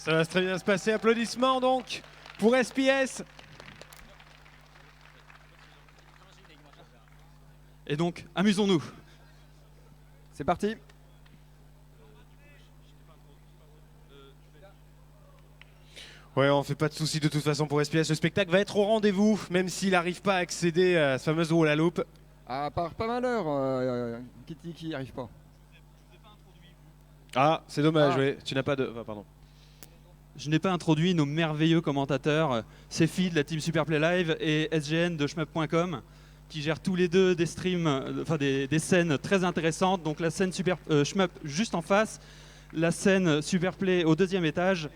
Ça va très bien se passer. Applaudissements donc pour SPS. Et donc, amusons-nous. C'est parti. Ouais, on fait pas de soucis de toute façon pour SPS. Le spectacle va être au rendez-vous, même s'il n'arrive pas à accéder à cette fameuse roue à la loupe. À part pas malheur, Kitty qui n'y arrive pas. Ah, c'est dommage, Ah. oui. Tu n'as pas de... Ah, pardon. Je n'ai pas introduit nos merveilleux commentateurs, Sefi de la team Superplay Live et SGN de shmup.com, qui gèrent tous les deux des streams, enfin des scènes très intéressantes. Donc la scène Shmup juste en face, la scène Superplay au deuxième étage.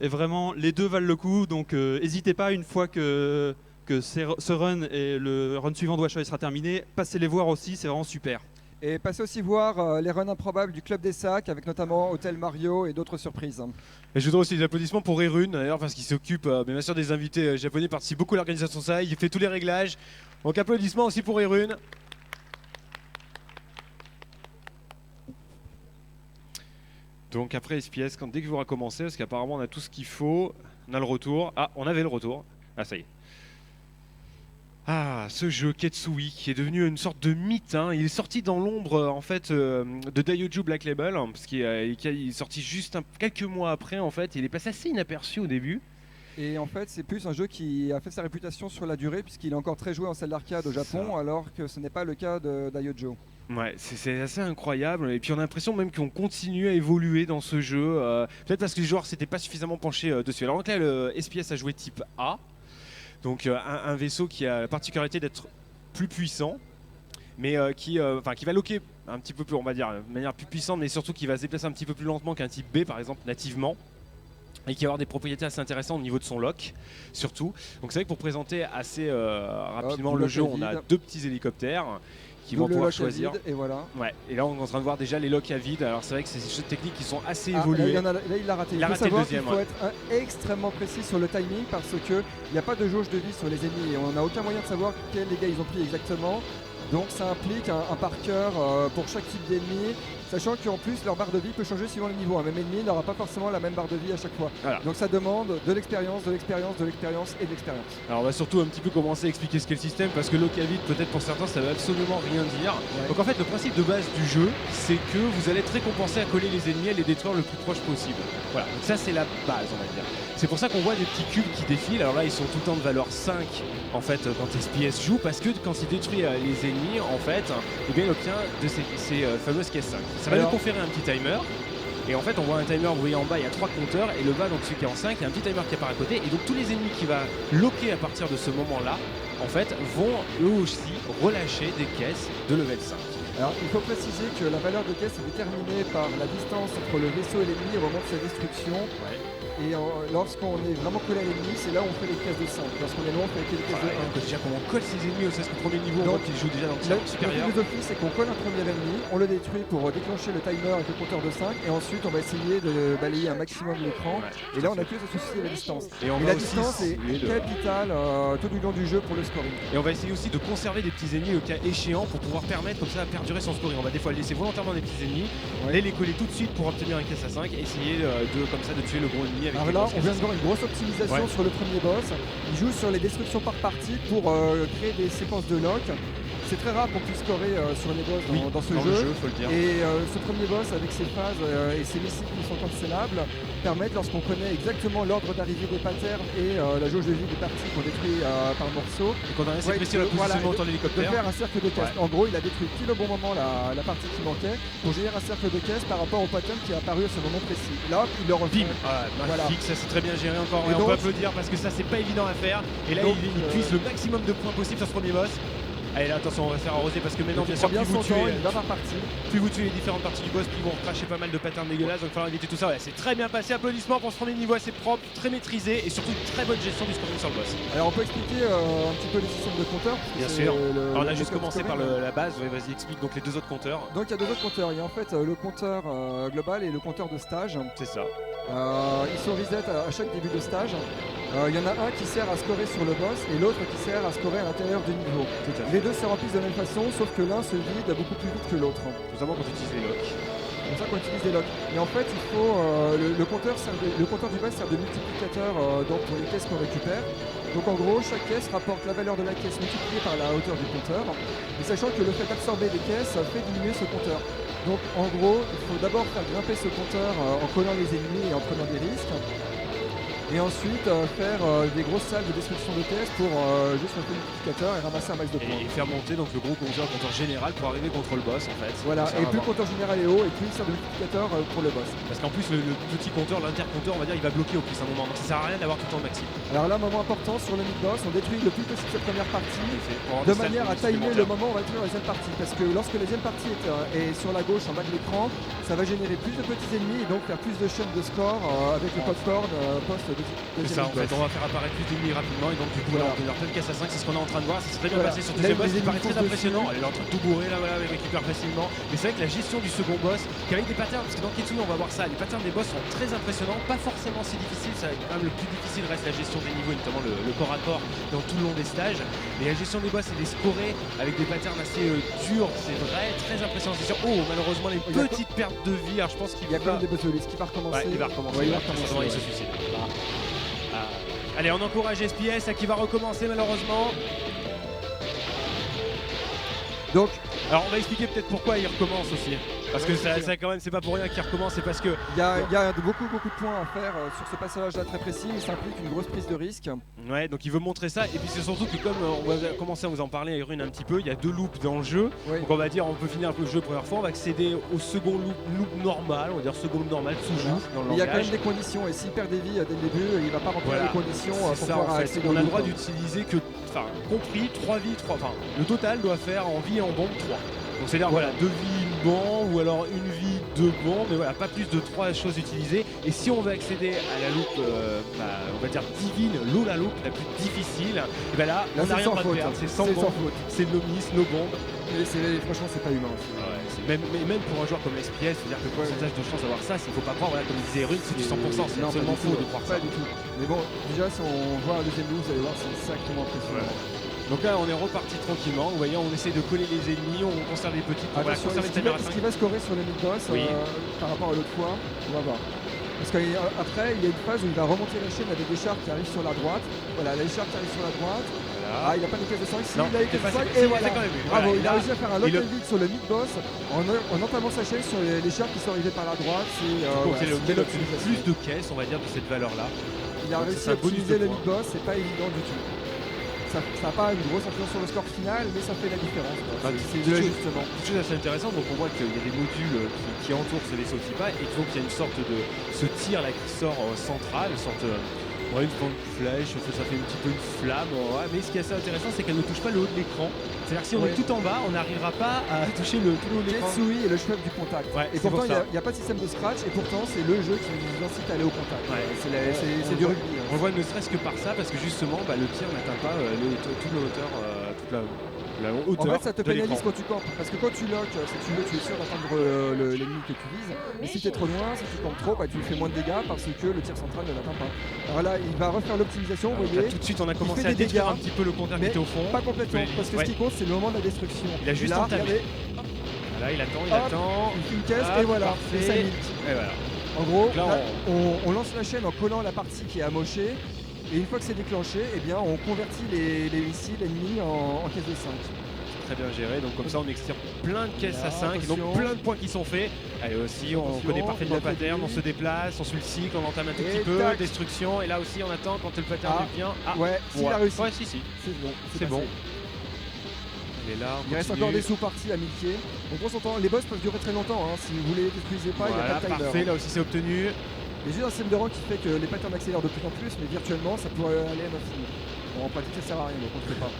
Et vraiment, les deux valent le coup. Donc n'hésitez pas, une fois que ce run et le run suivant de Washoe sera terminé, passez les voir aussi, c'est vraiment super. Et passez aussi voir les runs improbables du Club des Sacs, avec notamment Hotel Mario et d'autres surprises. Et je voudrais aussi des applaudissements pour Erun, d'ailleurs, parce qu'il s'occupe bien sûr des invités japonais, participe beaucoup à l'organisation de ça, il fait tous les réglages. Donc applaudissements aussi pour Erun. Donc après SPS, dès que vous aurez commencé, parce qu'apparemment on a tout ce qu'il faut, on a le retour. Ah, on avait le retour. Ah, ça y est. Ah, ce jeu Ketsui qui est devenu une sorte de mythe. Hein. Il est sorti dans l'ombre en fait de Daioju Black Label, hein, parce qu'il est sorti juste quelques mois après. En fait, il est passé assez inaperçu au début. Et en fait, c'est plus un jeu qui a fait sa réputation sur la durée, puisqu'il est encore très joué en salle d'arcade au Japon, alors que ce n'est pas le cas de Daioju. Ouais, c'est assez incroyable. Et puis on a l'impression même qu'on continue à évoluer dans ce jeu. Peut-être parce que les joueurs s'étaient pas suffisamment penchés dessus. Alors donc là, le SPS a joué type A. Donc un vaisseau qui a la particularité d'être plus puissant, mais qui va loquer un petit peu plus, on va dire, de manière plus puissante, mais surtout qui va se déplacer un petit peu plus lentement qu'un type B, par exemple, nativement. Et qui va avoir des propriétés assez intéressantes au niveau de son lock, surtout. Donc c'est vrai que pour présenter assez rapidement le jeu, on a deux petits hélicoptères qui vont pouvoir choisir. Vide, et voilà. Ouais. Et là on est en train de voir déjà les locks à vide. Alors c'est vrai que c'est des choses techniques qui sont assez Là, évoluées. là, il l'a raté. Il a raté le deuxième. Il faut être extrêmement précis sur le timing, parce qu'il n'y a pas de jauge de vie sur les ennemis et on n'a aucun moyen de savoir quels dégâts ils ont pris exactement. Donc ça implique un par cœur pour chaque type d'ennemi, sachant qu'en plus leur barre de vie peut changer suivant le niveau. Un même ennemi n'aura pas forcément la même barre de vie à chaque fois. Voilà. Donc ça demande de l'expérience, de l'expérience, de l'expérience et de l'expérience. Alors on va surtout un petit peu commencer à expliquer ce qu'est le système, parce que lock à vide, peut-être pour certains ça veut absolument rien dire. Ouais. Donc en fait le principe de base du jeu, c'est que vous allez être récompensé à coller les ennemis et les détruire le plus proche possible. Voilà, donc ça c'est la base, on va dire. C'est pour ça qu'on voit des petits cubes qui défilent. Alors là ils sont tout le temps de valeur 5 en fait quand SPS joue, parce que quand il détruit les ennemis en fait, eh bien il obtient de ces fameuses caisses 5. Ça va lui conférer un petit timer. Et en fait on voit un timer, vous voyez en bas il y a 3 compteurs, et le bas, donc celui qui est en 5, il y a un petit timer qui apparaît à côté, et donc tous les ennemis qui va loquer à partir de ce moment là en fait vont eux aussi relâcher des caisses de level 5. Alors il faut préciser que la valeur de caisse est déterminée par la distance entre le vaisseau et l'ennemi au moment de sa destruction. Ouais. Et lorsqu'on est vraiment collé à l'ennemi, c'est là où on fait les caisses de 5. Lorsqu'on est loin, on fait les caisses de 1. Déjà comment on colle ses ennemis au premier niveau, donc ils jouent déjà dans le tir supérieur. La philosophie, c'est qu'on colle un premier ennemi, on le détruit pour déclencher le timer avec le compteur de 5, et ensuite on va essayer de balayer un maximum l'écran. Ouais, et là on a plus à se soucier de la distance. Et la distance est capitale tout du long du jeu pour le scoring. Et on va essayer aussi de conserver des petits ennemis au cas échéant pour pouvoir permettre comme ça à perdurer son scoring. On va des fois laisser volontairement des petits ennemis, les coller tout de suite pour obtenir une caisse à 5 et essayer comme ça de tuer le gros ennemi avec alors là, on vient de voir une grosse optimisation sur le premier boss. Il joue sur les destructions par partie pour créer des séquences de lock. C'est très rare qu'on puisse scorer sur les boss dans ce jeu. Faut le dire. Et ce premier boss avec ses phases et ses missiles qui sont cancellables permettent, lorsqu'on connaît exactement l'ordre d'arrivée des patterns et la jauge de vie des parties qu'on détruit par morceaux, et qu'on a assez précis le positionnement de l'hélicoptère, de faire un cercle de caisse. En gros, il a détruit pile au bon moment la partie qui manquait pour générer un cercle de caisse par rapport au pattern qui est apparu à ce moment précis. Là, il le refait. Magnifique, ça c'est très bien géré encore. Et on peut applaudir parce que ça c'est pas évident à faire. Et là, il puise le maximum de points possible sur ce premier boss. Allez là, attention, on va se faire arroser parce que maintenant bien sûr plus vous tuez les différentes parties du boss, plus ils vont cracher pas mal de patterns dégueulasses, donc il va falloir éviter tout ça. Ouais, c'est très bien passé, applaudissements pour ce premier niveau, assez propre, très maîtrisé et surtout une très bonne gestion du scoring sur le boss. Alors on peut expliquer un petit peu les systèmes de compteurs. Bien sûr. Alors on a juste commencé par la base, vas-y explique donc les deux autres compteurs. Donc il y a deux autres compteurs, il y a en fait le compteur global et le compteur de stage. C'est ça. Ils sont reset à chaque début de stage. Il y en a un qui sert à scorer sur le boss et l'autre qui sert à scorer à l'intérieur du niveau. Les deux se remplissent de la même façon, sauf que l'un se vide beaucoup plus vite que l'autre. Notamment quand tu utilises les locks. C'est pour ça qu'on utilise des locks. Mais en fait, il faut le compteur du bas sert de multiplicateur donc pour les caisses qu'on récupère. Donc en gros, chaque caisse rapporte la valeur de la caisse multipliée par la hauteur du compteur. Et sachant que le fait d'absorber des caisses fait diminuer ce compteur. Donc en gros, il faut d'abord faire grimper ce compteur en collant les ennemis et en prenant des risques. Et ensuite faire des grosses salles de destruction de caisses pour juste un peu multiplicateur et ramasser un max de points. Et faire monter donc le gros compteur général pour arriver contre le boss en fait. Voilà, et plus le compteur général est haut et plus il sert de multiplicateur pour le boss. Parce qu'en plus le petit compteur, l'intercompteur on va dire il va bloquer au plus un moment. Donc ça sert à rien d'avoir tout le temps le maxi. Alors là, moment important sur le mid-boss, on détruit le plus possible cette première partie de manière à timer le moment où on va détruire la deuxième partie. Parce que lorsque la deuxième partie est sur la gauche en bas de l'écran, ça va générer plus de petits ennemis et donc faire plus de chaînes de score avec le popcorn C'est ça en fait, on va faire apparaître plus d'ennemis rapidement et donc du coup voilà, on peut leur plein de caisse à 5, c'est ce qu'on est en train de voir, c'est très bien passé sur le deuxième boss qui paraît très impressionnant. Elle est en train de tout bourrer là, voilà, elle récupère facilement. Mais c'est vrai que la gestion du second boss, qu'avec des patterns, parce que dans Kitsune on va voir ça, les patterns des boss sont très impressionnants, pas forcément si difficiles, ça quand même le plus difficile reste la gestion des niveaux et notamment le corps à corps dans tout le long des stages. Mais la gestion des boss et des scorés avec des patterns assez durs, c'est vrai, très impressionnant. C'est sûr, malheureusement les petites pertes de vie, alors je pense qu'il y a quand même des boss de liste qui va recommencer. Ouais, il va recommencer, il se suicide. Allez, on encourage SPS qui va recommencer malheureusement. Donc, alors on va expliquer peut-être pourquoi il recommence aussi. Parce que ça quand même, c'est pas pour rien qu'il recommence, c'est parce que... Il y a beaucoup de points à faire sur ce passage-là très précis, mais ça implique une grosse prise de risque. Ouais, donc il veut montrer ça, et puis c'est surtout que comme on va commencer à vous en parler, Irune, un petit peu, il y a 2 loops dans le jeu. Oui. Donc on va dire, on peut finir un peu le jeu la première fois, on va accéder au second loop normal, on va dire second normal, sous-joue dans le langage. Il y a quand même des conditions, et s'il perd des vies dès le début, il va pas remplir les conditions pour pouvoir accéder au loop. On a le droit d'utiliser que, enfin, compris 3 vies, enfin, le total doit faire en vie et en bombe 3. Donc c'est-à-dire voilà, 2 vies, une bombe, ou alors une vie, 2 bombes, mais voilà, pas plus de 3 choses utilisées. Et si on veut accéder à la loupe, on va dire divine, la loupe la plus difficile, et ben là on n'a rien à perdre, c'est sans bombe, c'est nos miss, nos bombes. Franchement c'est pas humain aussi. Ouais, même pour un joueur comme SPS, c'est-à-dire que le pourcentage de chance d'avoir ça, il faut pas croire, voilà, comme disait Rune, c'est du 100%, c'est absolument faux de croire ça. Pas du tout. Mais bon, déjà si on voit un deuxième loop, vous allez voir, c'est sacrément impressionnant. Ouais. Donc là on est reparti tranquillement, vous voyez on essaie de coller les ennemis, on conserve les petites pour conserver les timers à 5. Ce qui va scorer sur les mid-boss par rapport à l'autre fois, on va voir. Parce qu'après il y a une phase où il va remonter la chaîne avec des chars qui arrivent sur la droite. Voilà, les chars qui arrivent sur la droite. Voilà. Ah, il n'a pas de caisse de 5, si il a une caisse de 5 et voilà. Bravo, il a réussi à faire un lock and beat sur le mid-boss en entamant sa chaîne sur les chars qui sont arrivés par la droite. C'est le plus de caisses on va dire de cette valeur là. Il a réussi à optimiser le mid-boss, c'est pas évident du tout. Ça n'a pas une grosse influence sur le score final, mais ça fait la différence. C'est justement. Quelque chose d'assez intéressant, donc on voit qu'il y a des modules qui entourent ce vaisseau Tipa et donc il y a une sorte de ce tir là qui sort central, une sorte une flèche, ça fait un petit peu une flamme. Mais ce qui est assez intéressant, c'est qu'elle ne touche pas le haut de l'écran. C'est-à-dire que si on est tout en bas, on n'arrivera pas à toucher tout le haut de l'écran. Ketsui est le chef du contact. Ouais, et pourtant, il n'y a pas de système de scratch, et pourtant, c'est le jeu qui nous incite à aller au contact. Ouais. C'est du rugby. On le voit ne serait-ce que par ça, parce que justement, le tir n'atteint pas toute la hauteur, toute la hauteur. En fait, ça te pénalise quand tu campes, parce que quand tu lock, si tu veux, tu es sûr d'atteindre l'ennemi que tu vises. Mais si tu es trop loin, si tu campes trop, tu lui fais moins de dégâts parce que le tir central ne l'atteint pas. Alors là, il va refaire l'optimisation, vous voyez. Tout de suite, on a commencé à détruire un petit peu le compteur qui était au fond. Pas complètement, parce que ce qui compte, c'est le moment de la destruction. Il a juste entamé. Là, il attend. Il fait une caisse et voilà, et ça limite. Et voilà. En gros, là, on lance la chaîne en collant la partie qui est amochée. Et une fois que c'est déclenché, on convertit les missiles ennemis en caisse de 5. Très bien géré, donc comme ça on extire plein de caisses à 5, donc plein de points qui sont faits. Allez aussi, on connaît parfaitement le pattern, on se déplace, on suit le cycle, on entame un tout petit peu, destruction, et là aussi on attend quand le pattern devient... Ouais, s'il a réussi. Ouais, si. C'est bon. Et là, il reste encore des sous-parties à 1000 pieds. On prend son temps, les boss peuvent durer très longtemps, si vous les détruisez pas, il n'y a pas de timer. Parfait, là aussi c'est obtenu. Il y a juste un système de rang qui fait que les patterns accélèrent de plus en plus, mais virtuellement ça pourrait aller à l'infini. Bon, en pratique ça sert à rien, donc on ne fait pas.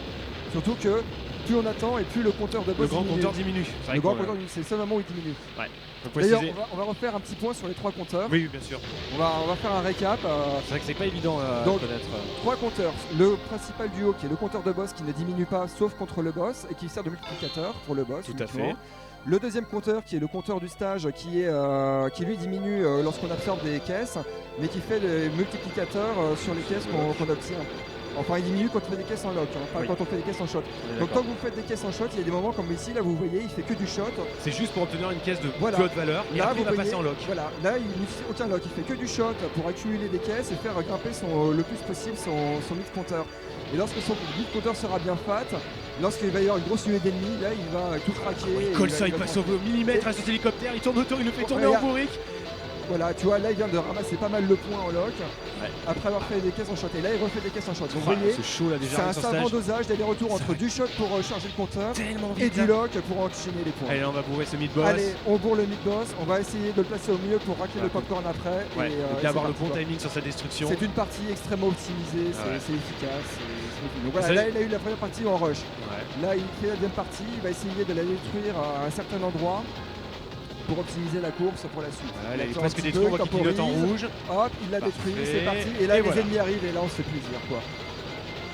Surtout que plus on attend et plus le compteur de boss diminue. Le grand compteur diminue. Le grand compteur diminue, c'est le seul moment où il diminue. Ouais. D'ailleurs, on va refaire un petit point sur les 3 compteurs. Oui, bien sûr. On va faire un récap. C'est vrai que c'est pas évident à connaître. 3 compteurs. Le principal du haut qui est le compteur de boss qui ne diminue pas sauf contre le boss et qui sert de multiplicateur pour le boss. Tout à fait. Le deuxième compteur qui est le compteur du stage qui lui diminue lorsqu'on absorbe des caisses mais qui fait des multiplicateurs sur les caisses qu'on obtient. Enfin, il diminue quand on fait des caisses en lock, hein, pas Oui. quand on fait des caisses en shot. On est Donc d'accord. quand vous faites des caisses en shot, il y a des moments comme ici, là vous voyez, il fait que du shot. C'est juste pour obtenir une caisse de Voilà. plus haute valeur et Là, après il vous va voyez, passer en lock. Voilà, là il n'utilise aucun lock, il fait que du shot pour accumuler des caisses et faire grimper le plus possible son mid compteur. Et lorsque son mid compteur sera bien fat, lorsqu'il va y avoir une grosse nuée d'ennemis, là il va tout craquer. Il et colle ça, va il passe au millimètre à cet hélicoptère, il tourne autour, il le fait tourner en regarde. bourrique. Voilà, tu vois, là il vient de ramasser pas mal de points en lock Ouais. après avoir fait des caisses en shot. Et là il refait des caisses en shot. Donc vous Ah, voyez, c'est chaud là déjà. c'est un avec son savant stage. dosage d'aller-retour Ça entre va du shot pour charger le compteur Tellement et vite. du là. lock pour enchaîner les points. Allez, on va bourrer ce mid-boss. Allez, on bourre le mid-boss, on va essayer de le placer au milieu pour racler Ouais. le popcorn après. Ouais, et et puis avoir le c'est bon parti, quoi. timing sur sa destruction. C'est une partie extrêmement optimisée, Ah ouais. c'est efficace. Donc voilà, Ça- là il a eu la première partie en rush. Ouais. Là il fait la deuxième partie, il va essayer de la détruire à un certain endroit pour optimiser la course pour la suite. Voilà, là, il est attend un presque petit détruit, peu, on voit qu'il clignote en temporise. rouge. Hop, il l'a Parfait. détruit, c'est parti. Et là Et les voilà. ennemis arrivent et là on se fait plaisir quoi.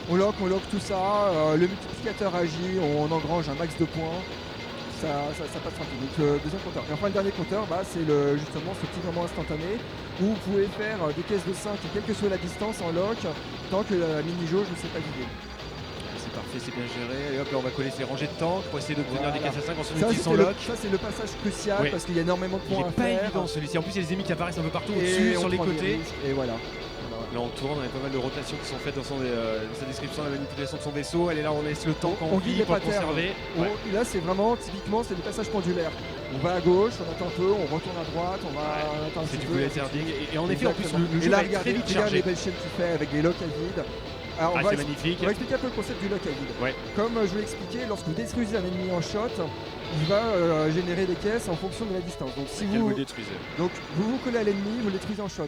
On lock tout ça, le multiplicateur agit, on engrange un max de points. Ça passe tranquille. Donc deuxième compteur. Et enfin le dernier compteur, c'est justement ce petit moment instantané où vous pouvez faire des caisses de 5 quelle que soit la distance en lock tant que la mini-jauge ne s'est pas vidée. C'est parfait, c'est bien géré. Et hop, là on va coller ces rangées de tanks pour essayer d'obtenir des Voilà. caisses à 5 en se Ça multi sans c'est lock. le passage crucial Oui. parce qu'il y a énormément de Il points est à pas faire. évident celui-ci. En plus, il y a les ennemis qui apparaissent un peu partout Et au-dessus, on sur les prend des côtés. risques, et voilà. Là on tourne, on a pas mal de rotations qui sont faites dans sa description, la manipulation de son vaisseau. Elle est là, on laisse le tank en On vie vide les pour le patterns. conserver. Ouais. Et là c'est vraiment typiquement c'est des passages pendulaires. On va à gauche, on attend un peu, on retourne à droite, on va attendre un C'est petit du peu. bullet herding. Et en effet, en plus, Exactement. le Et jeu là, va être très vite regarde chargé. les belles chaînes qu'il fait avec des locks à vide. Alors, Ah, on va c'est magnifique. On va expliquer un peu le concept du lock à vide. Ouais. Comme je vous l'ai expliqué, lorsque vous détruisez un ennemi en shot, il va générer des caisses en fonction de la distance. Donc si Quel vous vous le détruisez. vous collez à l'ennemi, vous le détruisez en shot.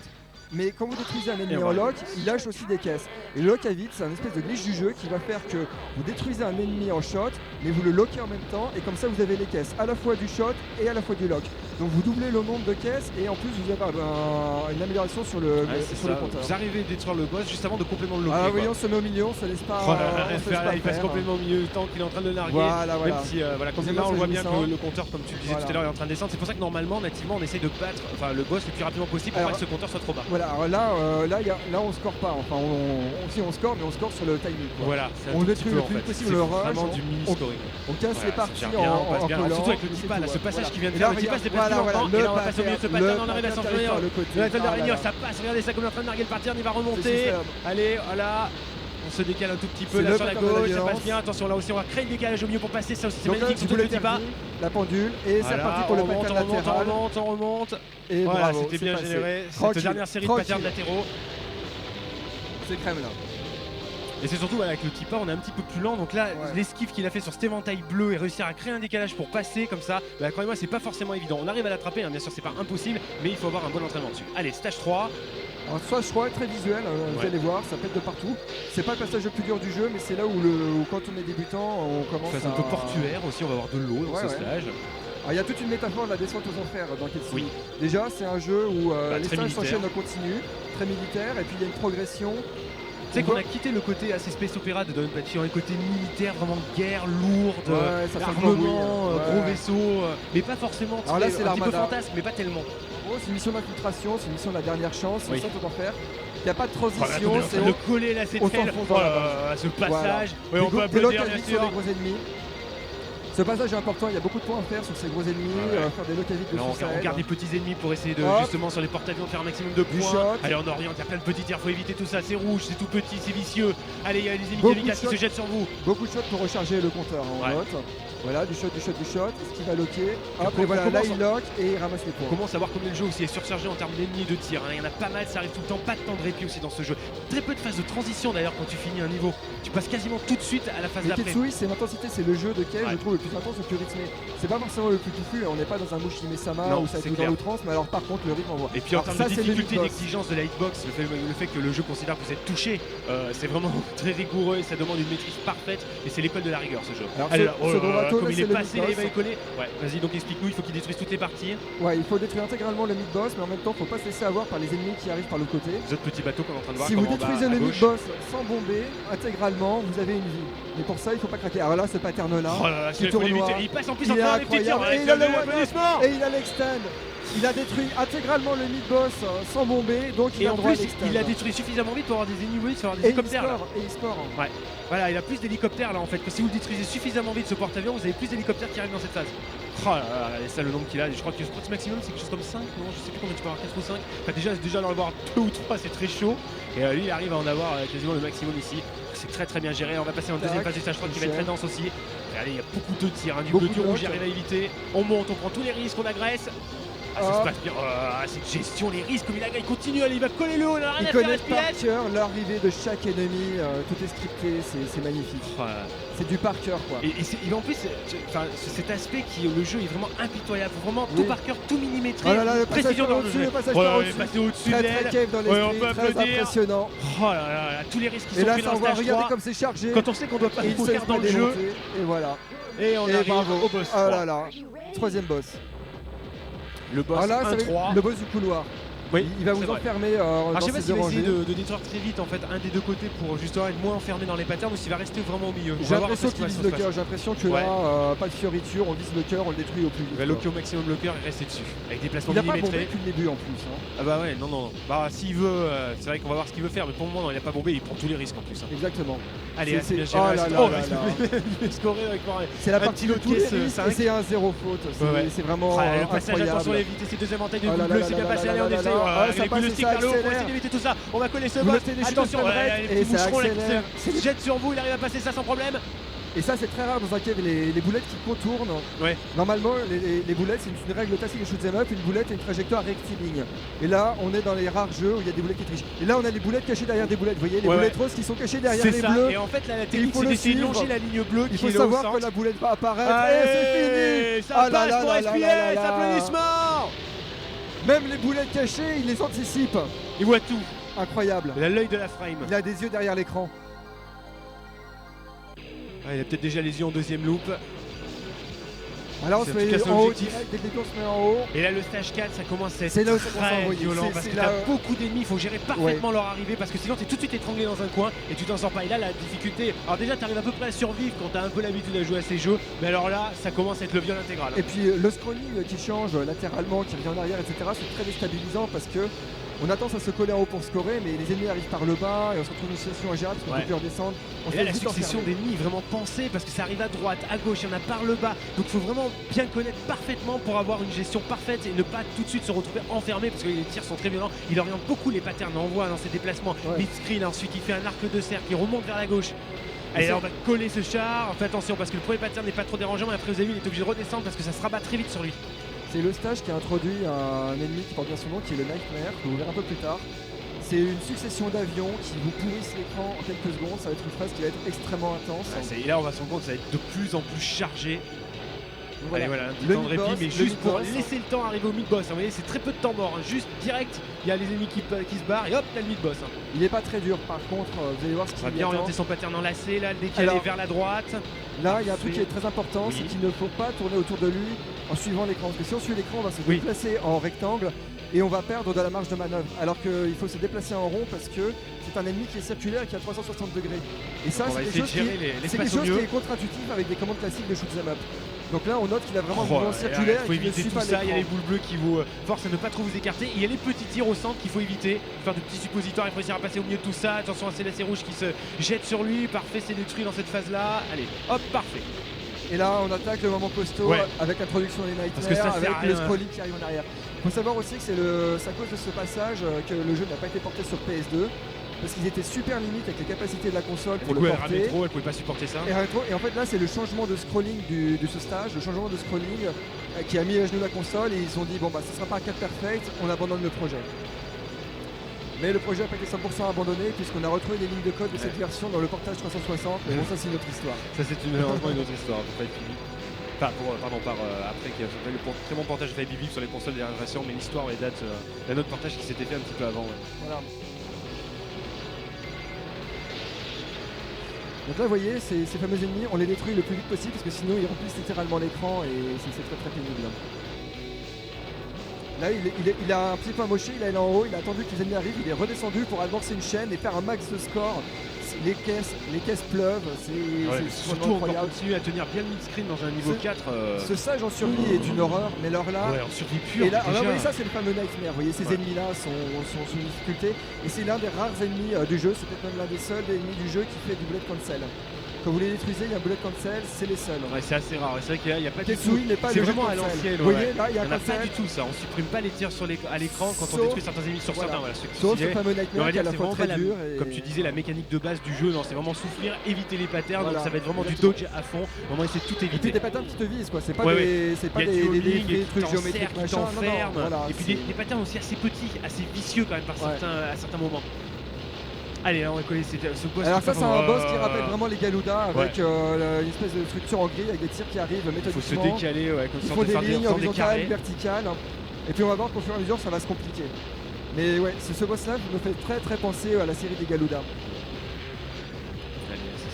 Mais quand vous détruisez un ennemi Et en voilà. lock, il lâche aussi des caisses. Et le lock à vide, c'est un espèce de glitch du jeu qui va faire que vous détruisez un ennemi en shot, mais vous le lockez en même temps, et comme ça vous avez les caisses à la fois du shot et à la fois du lock. Donc vous doublez le nombre de caisses, et en plus vous avez une amélioration sur le, Ouais, c'est sur le ça. compteur. Vous arrivez à détruire le boss juste avant de complètement le locker. Ah oui, quoi. on se met au milieu, on se laisse pas. Oh là là, on se laisse pas il passe faire. complètement au milieu du temps qu'il est en train de le larguer. Voilà, voilà. Même si, voilà, comme C'est là, on bien, voit c'est bien que jouissant. le compteur, comme tu le disais Voilà. tout à l'heure, est en train de descendre. C'est pour ça que normalement, nativement, on essaye de battre le boss le plus rapidement possible pour Alors, pas que ce compteur soit trop bas. Voilà, alors là on score pas, enfin on score, mais on score sur le timing. Quoi. Voilà, c'est un On tout détruit petit peu, le en plus fait. possible C'est le rush, vraiment on- du mini scoring. On casse Voilà, les parties ça gère bien, on passe en bien. collant, Surtout avec le et c'est Tipa, là, tout, ce passage voilà. qu'il vient de Et faire, là, le Tipa se déplace voilà, plus longtemps, voilà, et là on va passer au milieu de ce le pattern, on arrive à pattern s'enfuir. sur le côté. Le Battle Ah là d'araignée, là. ça passe, regardez ça comme il est en train de larguer le pattern, il va C'est remonter. superbe. Allez, voilà. On se décale un tout petit peu C'est là le sur la pattern de la gauche, ça violence. passe bien. Attention, là aussi, on va créer le décalage au milieu pour passer. Ça aussi, c'est Donc là, magnifique, si surtout vous avec le l'avez Tipa. perdu, la pendule, et c'est Voilà, reparti pour le on remonte, pattern on remonte, latéral. on remonte. Et Voilà, bravo, c'était c'est bien passé. généré. Cette Tranquille, dernière série de tranquille. patterns latéraux. C'est crème là. Et c'est surtout avec le Tipa, on est un petit peu plus lent. Donc là, Ouais. l'esquive qu'il a fait sur cet éventail bleu et réussir à créer un décalage pour passer comme ça, croyez-moi, c'est pas forcément évident. On arrive à l'attraper, bien sûr, c'est pas impossible, mais il faut avoir un bon entraînement dessus. Allez, stage 3. Alors soit je crois très visuel, vous Ouais. allez voir, ça pète de partout. C'est pas le passage le plus dur du jeu, mais c'est là où, quand on est débutant, on commence Phase un peu portuaire aussi, on va avoir de l'eau dans Ouais, ce ouais. stage. Alors, il y a toute une métaphore de la descente aux enfers dans Ketsui. Oui. Déjà, c'est un jeu où les très stages militaire. s'enchaînent en continu, très militaire, et puis il y a une progression. Tu sais On qu'on voit- a quitté le côté assez space opéra de Donpachi, on est côté militaire, vraiment guerre, lourde, Ouais, ça fait armement, le bruit, gros ouais. vaisseau, mais pas forcément Alors là, très- c'est un petit peu l'armada. fantasme, mais pas tellement. En gros, c'est une mission d'infiltration, c'est une mission de la dernière chance, Oui. c'est ça qu'on doit faire. Il n'y a pas de Voilà, transition, on est en c'est train de le coller là, c'est on très s'enfonce dans la ce passage. Ouais, des on peut des applaudir locks bien à vide sur sûr. les gros ennemis. Ce passage est important, il y a beaucoup de points à faire sur ces gros ennemis, Ouais. faire des locks à vide Là, dessus, ça on aide. garde des petits ennemis pour essayer de Hop. justement sur les porte-avions faire un maximum de Du points. shot. Allez, on oriente, il y a plein de petits tirs, faut éviter tout ça, c'est rouge, c'est tout petit, c'est vicieux. Allez, il y a les ennemis Beaucoup kamikazes de qui se shots. jettent sur vous. Beaucoup de shots pour recharger le compteur en Ouais. note. Voilà, du shot, du shot, du shot. Ce qui va locker. Hop, on et voilà, là commence il lock et il ramasse les points. Comment savoir combien le jeu aussi est surchargé en termes d'ennemis et de tirs, hein. Il y en a pas mal, ça arrive tout le temps, pas de temps de répit aussi dans ce jeu. Très peu de phases de transition d'ailleurs quand tu finis un niveau. Tu passes quasiment tout de suite à la phase Mais d'après. Ketsui, c'est l'intensité, c'est le jeu de quai, Ouais. je trouve, le plus intense, le plus rythmé. C'est pas forcément le plus touffu, on n'est pas dans un Mushime Sama Non, où ça c'est joue dans clair. l'outrance, mais alors par contre, le rythme envoie. Et puis en Alors termes ça, de c'est le difficulté, mid-boss. d'exigence de la hitbox, le fait que le jeu considère que vous êtes touché, c'est vraiment très rigoureux et ça demande une maîtrise parfaite. Et c'est l'école de la rigueur ce jeu. Alors, Allez ce- là, ce Dorato, comme là, il c'est est le passé, là, il va mid-boss. y coller. Ouais, vas-y, donc explique-nous, il faut qu'il détruise toutes les parties. Ouais, il faut détruire intégralement le mid-boss, mais en même temps, faut pas se laisser avoir par les ennemis qui arrivent par le côté. Les autres petits bateaux qu'on est en train de voir. Si vous comme en bas, détruisez à le gauche. mid-boss sans bomber, intégralement, vous avez une vie. Mais pour ça, il faut pas craquer. Alors là, ce pattern-là, Oh là là, qui celui-là, il faut tournoie, l'éviter. Il passe en plus il en est train des petits tirs. incroyable. Ouais, Et il a le applaudissements. et il a l'extend. Il a détruit intégralement le mid-boss sans bomber, donc il Et a en droit à plus, l'extase. il a détruit suffisamment vite pour avoir des ennemis, pour avoir des Et hélicoptères. Là. e-sport. Voilà, il a plus d'hélicoptères là en fait. Que si vous le détruisez suffisamment vite ce porte-avions, vous avez plus d'hélicoptères qui arrivent dans cette phase. Oh là là, et ça le nombre qu'il a, je crois que le maximum c'est quelque chose comme 5, non je sais plus combien tu peux avoir, 4 ou 5. Enfin déjà d'en avoir 2 ou 3 c'est très chaud. Et lui il arrive à en avoir quasiment le maximum ici. C'est très bien géré, on va passer en deuxième phase du stage 3 qui va être très dense aussi. Regardez, il y a beaucoup de tirs, du bleu, du rouge, j'arrive à éviter. On monte, on prend tous les risques, on agresse. Ah, ça se passe bien. Cette gestion, les risques, comme il continue, allez, il va coller le haut, on a rien à faire, Il connaît par cœur l'arrivée de chaque ennemi, tout est scripté, c'est magnifique. C'est du par cœur quoi. Et en plus, cet aspect qui le jeu est vraiment impitoyable, faut vraiment tout par cœur, tout millimétré. Oh là là, le précision dans le jeu. Le passage par au-dessus, très cave dans l'esprit, très impressionnant. Oh là là, tous les risques qui sont pris dans le stage 3. Regardez comme c'est chargé. Quand on sait qu'on doit pas tout faire dans le jeu. Et voilà. Et on arrive au boss. Oh là là, troisième boss. Le boss 1-3. Le boss du couloir. Oui, il va vous enfermer dans je sais pas ces s'il deux va essayer rangées. de détruire très vite en fait un des deux côtés pour justement être moins enfermé dans les patterns ou s'il va rester vraiment au milieu. J'ai l'impression qu'il vise le cœur, j'ai l'impression que là, pas de fioriture, on vise le cœur, on le détruit au plus vite. Il va loquer au maximum le cœur et rester dessus. Avec des placements millimétrés. Il a pas millimétrés. bombé depuis le début en plus. Ah bah ouais, non. Bah s'il veut, c'est vrai qu'on va voir ce qu'il veut faire, mais pour le moment non, il a pas bombé, il prend tous les risques en plus. Exactement. Allez, c'est bien géré. C'est la partie de tous les risques et c'est un zéro faute. C'est vraiment le passage, attention, éviter ces deux avantages de bleu, c'est bien passé, allez on essaie. Vers le haut, on va essayer d'éviter tout ça. On va coller ce boss. Attention, les petits boucherons là qui se jettent sur vous, il arrive à passer ça sans problème. Et ça c'est très rare dans un cave, les boulettes qui contournent. Ouais. Normalement les boulettes c'est une règle classique de shoot'em up, une boulette et une trajectoire rectiligne. Et là on est dans les rares jeux où il y a des boulettes qui trichent. Et là on a les boulettes cachées derrière des boulettes, vous voyez les boulettes roses qui sont cachées derrière les bleus. Et en fait la technique c'est d'essayer de longer la ligne bleue qui est là au centre. Il faut savoir que la boulette va apparaître. Et c'est fini. Ça passe pour SPS, applaudissements. Même les boulettes cachées, il les anticipe. Il voit tout. Incroyable. Il a l'œil de la frame. Il a des yeux derrière l'écran. Il a peut-être déjà les yeux en deuxième loop. Alors on se met en haut direct, dès que on se met en haut. Et là le stage 4 ça commence à être très violent parce que t'as beaucoup d'ennemis, il faut gérer parfaitement leur arrivée parce que sinon t'es tout de suite étranglé dans un coin et tu t'en sors pas. Et là la difficulté, alors déjà t'arrives à peu près à survivre quand t'as un peu l'habitude à jouer à ces jeux, mais alors là ça commence à être le viol intégral. Et puis le scrolling qui change latéralement, qui revient en arrière, etc. c'est très déstabilisant parce que on a tendance à se coller en haut pour scorer, mais les ennemis arrivent par le bas et on se retrouve dans une situation ingérable parce qu'on peut plus redescendre. Et là, la succession d'ennemis est vraiment pensée parce que ça arrive à droite, à gauche, il y en a par le bas. Donc il faut vraiment bien connaître parfaitement pour avoir une gestion parfaite et ne pas tout de suite se retrouver enfermé parce que les tirs sont très violents. Il oriente beaucoup les patterns, on voit dans ses déplacements. Mid-screen, ensuite il fait un arc de cercle, il remonte vers la gauche. Allez, là, on va coller ce char. Fais attention parce que le premier pattern n'est pas trop dérangeant, mais après vous avez vu, il est obligé de redescendre parce que ça se rabat très vite sur lui. C'est le stage qui a introduit un ennemi qui porte bien son nom, qui est le Nightmare, que vous verrez un peu plus tard. C'est une succession d'avions qui vous pourrissent l'écran en quelques secondes. Ça va être une phase qui va être extrêmement intense. Et là, on va se rendre compte que ça va être de plus en plus chargé. Voilà. Allez, voilà, un petit temps de répit, mais juste pour laisser le temps arriver au mid-boss. Vous voyez, c'est très peu de temps mort. Juste direct, il y a les ennemis qui se barrent et hop, t'as le mid-boss. Il n'est pas très dur, par contre, vous allez voir ce qu'il y a. On va bien orienter son pattern enlacé, là, le décaler vers la droite. Là, il y a un truc qui est très important, c'est qu'il ne faut pas tourner autour de lui en suivant l'écran. Parce que si on suit l'écran, on va se déplacer en rectangle et on va perdre de la marge de manœuvre. Alors qu'il faut se déplacer en rond parce que c'est un ennemi qui est circulaire et qui a 360 degrés. Et ça, c'est quelque chose qui est contre-intuitif avec des commandes classiques de shoot'em up. Donc là, on note qu'il a vraiment un mouvement circulaire. Il faut éviter tout ça. Il y a les boules bleues qui vous forcent à ne pas trop vous écarter. Il y a les petits tirs au centre qu'il faut éviter. Faire de petits suppositoires. Il faut réussir à passer au milieu de tout ça. Attention à ces lacets rouges qui se jettent sur lui. Parfait, c'est détruit dans cette phase-là. Allez, hop, parfait. Et là, on attaque le moment costaud avec l'introduction des Nightmares, avec le scrolling qui arrive en arrière. Il faut savoir aussi que c'est à cause de ce passage que le jeu n'a pas été porté sur PS2. Parce qu'ils étaient super limites avec les capacités de la console pour le porter. Rétro, elle pouvait pas supporter ça. Et en fait là c'est le changement de scrolling de ce stage, le changement de scrolling qui a mis à genoux la console et ils se sont dit bon bah ce sera pas un 4 perfect, on abandonne le projet. Mais le projet n'a pas été 100% abandonné puisqu'on a retrouvé des lignes de code de cette version dans le portage 360, mais bon ça c'est une autre histoire. Ça c'est malheureusement une autre histoire, faut pas être fini. Enfin, après qui a fait le très bon portage de Bibi sur les consoles des générations, mais l'histoire date d'un autre portage qui s'était fait un petit peu avant. Voilà. Donc là vous voyez ces fameux ennemis, on les détruit le plus vite possible parce que sinon ils remplissent littéralement l'écran et c'est très pénible. Là, il a un petit peu amoché, il est allé en haut, il a attendu que les ennemis arrivent, il est redescendu pour amorcer une chaîne et faire un max de score. Les caisses pleuvent, c'est surtout on incroyable. continue à tenir bien le mid-screen dans un niveau 4. Ce sage en survie est une horreur, mais alors là. Ouais, en survie pure. Et là, déjà. vous voyez, ça c'est le fameux Nightmare. Vous voyez, ces ennemis-là sont sous difficulté. Et c'est l'un des rares ennemis du jeu, c'est peut-être même l'un des seuls ennemis du jeu qui fait du bullet cancel. Quand vous les détruisez, il y a un bullet cancel, c'est les seuls. Ouais, c'est assez rare. C'est vrai qu'il n'y a pas du tout. Ketsui n'est pas C'est le jeu vraiment à cancel. l'ancienne. Vous voyez, là, il y a un pas cancel. du tout ça. On supprime pas les tirs à l'écran quand on Sauf- détruit certains ennemis sur certains. Voilà, ceux qui Sauf ce disaient. fameux Mais on Nightmare va qui est à dire la que c'est fois vraiment très pas dur. comme tu disais, la mécanique de base du jeu. Non, c'est vraiment souffrir, éviter les patterns. Voilà. Donc ça va être vraiment du Exactement. dodge à fond. Vraiment essayer de tout Et puis éviter. des patterns qui te visent, quoi. C'est pas Ouais, des, c'est pas Il y a du des homing et trucs qui géométriques t'enserre, qui machin. Non, non, t'enferme. voilà, Et puis c'est- des patterns aussi assez petits, assez vicieux quand même à certains moments. Allez, là on va coller ce boss. Alors ça c'est un boss qui Euh, rappelle vraiment les Galuda avec une espèce de structure en grille avec des tirs qui arrivent Il faut se méthodiquement. décaler, ouais, comme Il ça, faut de des faire lignes faisant des horizontales, carrés. verticales. Et puis on va voir qu'au fur et à mesure ça va se compliquer. Mais ouais, ce boss là me fait très très penser à la série des Galuda.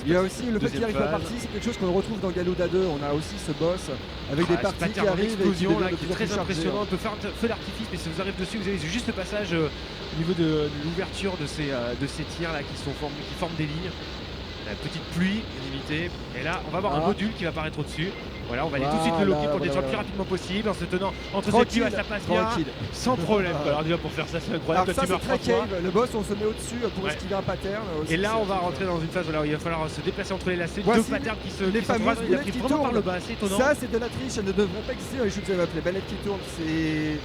Il y a aussi le fait qu'il Deuxième arrive par phase. partie, c'est quelque chose qu'on retrouve dans Galuda 2. On a aussi ce boss avec des Ce parties qui pattern arrivent et qui d'explosion là deviennent de qui plus est en très plus chargées, impressionnant. hein. On peut faire un feu d'artifice, mais si vous arrivez dessus, vous avez juste le passage au niveau de l'ouverture de ces tirs là qui forment des lignes. La petite pluie limitée. Et là, on va avoir un Ah. module qui va apparaître au-dessus. Voilà, on va aller tout de suite le Voilà, loquer pour le détruire le plus voilà. rapidement possible en se tenant entre ces Tranquille, deux, ça passe bien. tranquille. Sans problème. Alors déjà pour faire ça, c'est incroyable. Alors Toi, ça tu meurs c'est très 3 fois. cave, le boss on se met au-dessus pour Ouais. esquiver un pattern. aussi, Et là, c'est on va un truc, rentrer dans une phase où là, il va falloir se déplacer entre les lacets. Voici Deux patterns qui se les qui sont fameuses croisés. Il a boulettes pris qui vraiment par le tournent. bas, c'est étonnant. Ça c'est de la triche, ça ne devrait pas exister dans les shoot'em up. Les ballettes qui tournent, c'est.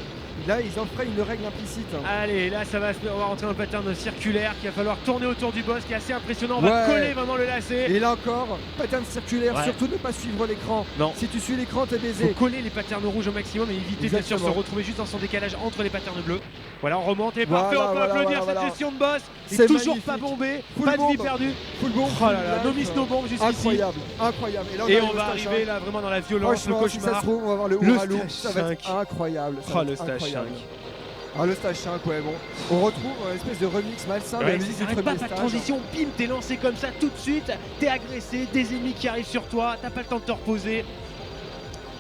Là ils enfreignent une règle implicite. Allez, là ça va, on va rentrer dans le pattern circulaire qu'il va falloir tourner autour du boss qui est assez impressionnant. On va Ouais. coller vraiment le lacet. Et là encore, pattern circulaire, Ouais. surtout ne pas suivre l'écran. Non. Si tu suis l'écran, t'es Il faut baisé. coller les patterns rouges au maximum et éviter bien sûr de se Exactement. retrouver juste dans son décalage entre les patterns bleus. Voilà, on remonte et Voilà, parfait, on peut voilà, applaudir voilà, cette voilà. gestion de boss. C'est C'est toujours magnifique. pas bombé, Full pas de vie bombe. perdue. Full bon. Oh là là, no miss no bomb jusqu'ici. Incroyable, incroyable. là, Et arrive on au va stage arriver 5. là vraiment dans la violence, le Franchement, si ça se cauchemar. trouve, on va voir le Le Houralou. stage Ça va être 5. incroyable. ça Oh, va le être stage incroyable. 5. Ah, le stage 5, ouais, bon. On retrouve une espèce de remix malsain de la Ouais, musique ça du arrête pas, premier pas de stage. transition, bim, t'es lancé comme ça tout de suite, t'es agressé, des ennemis qui arrivent sur toi, t'as pas le temps de te reposer.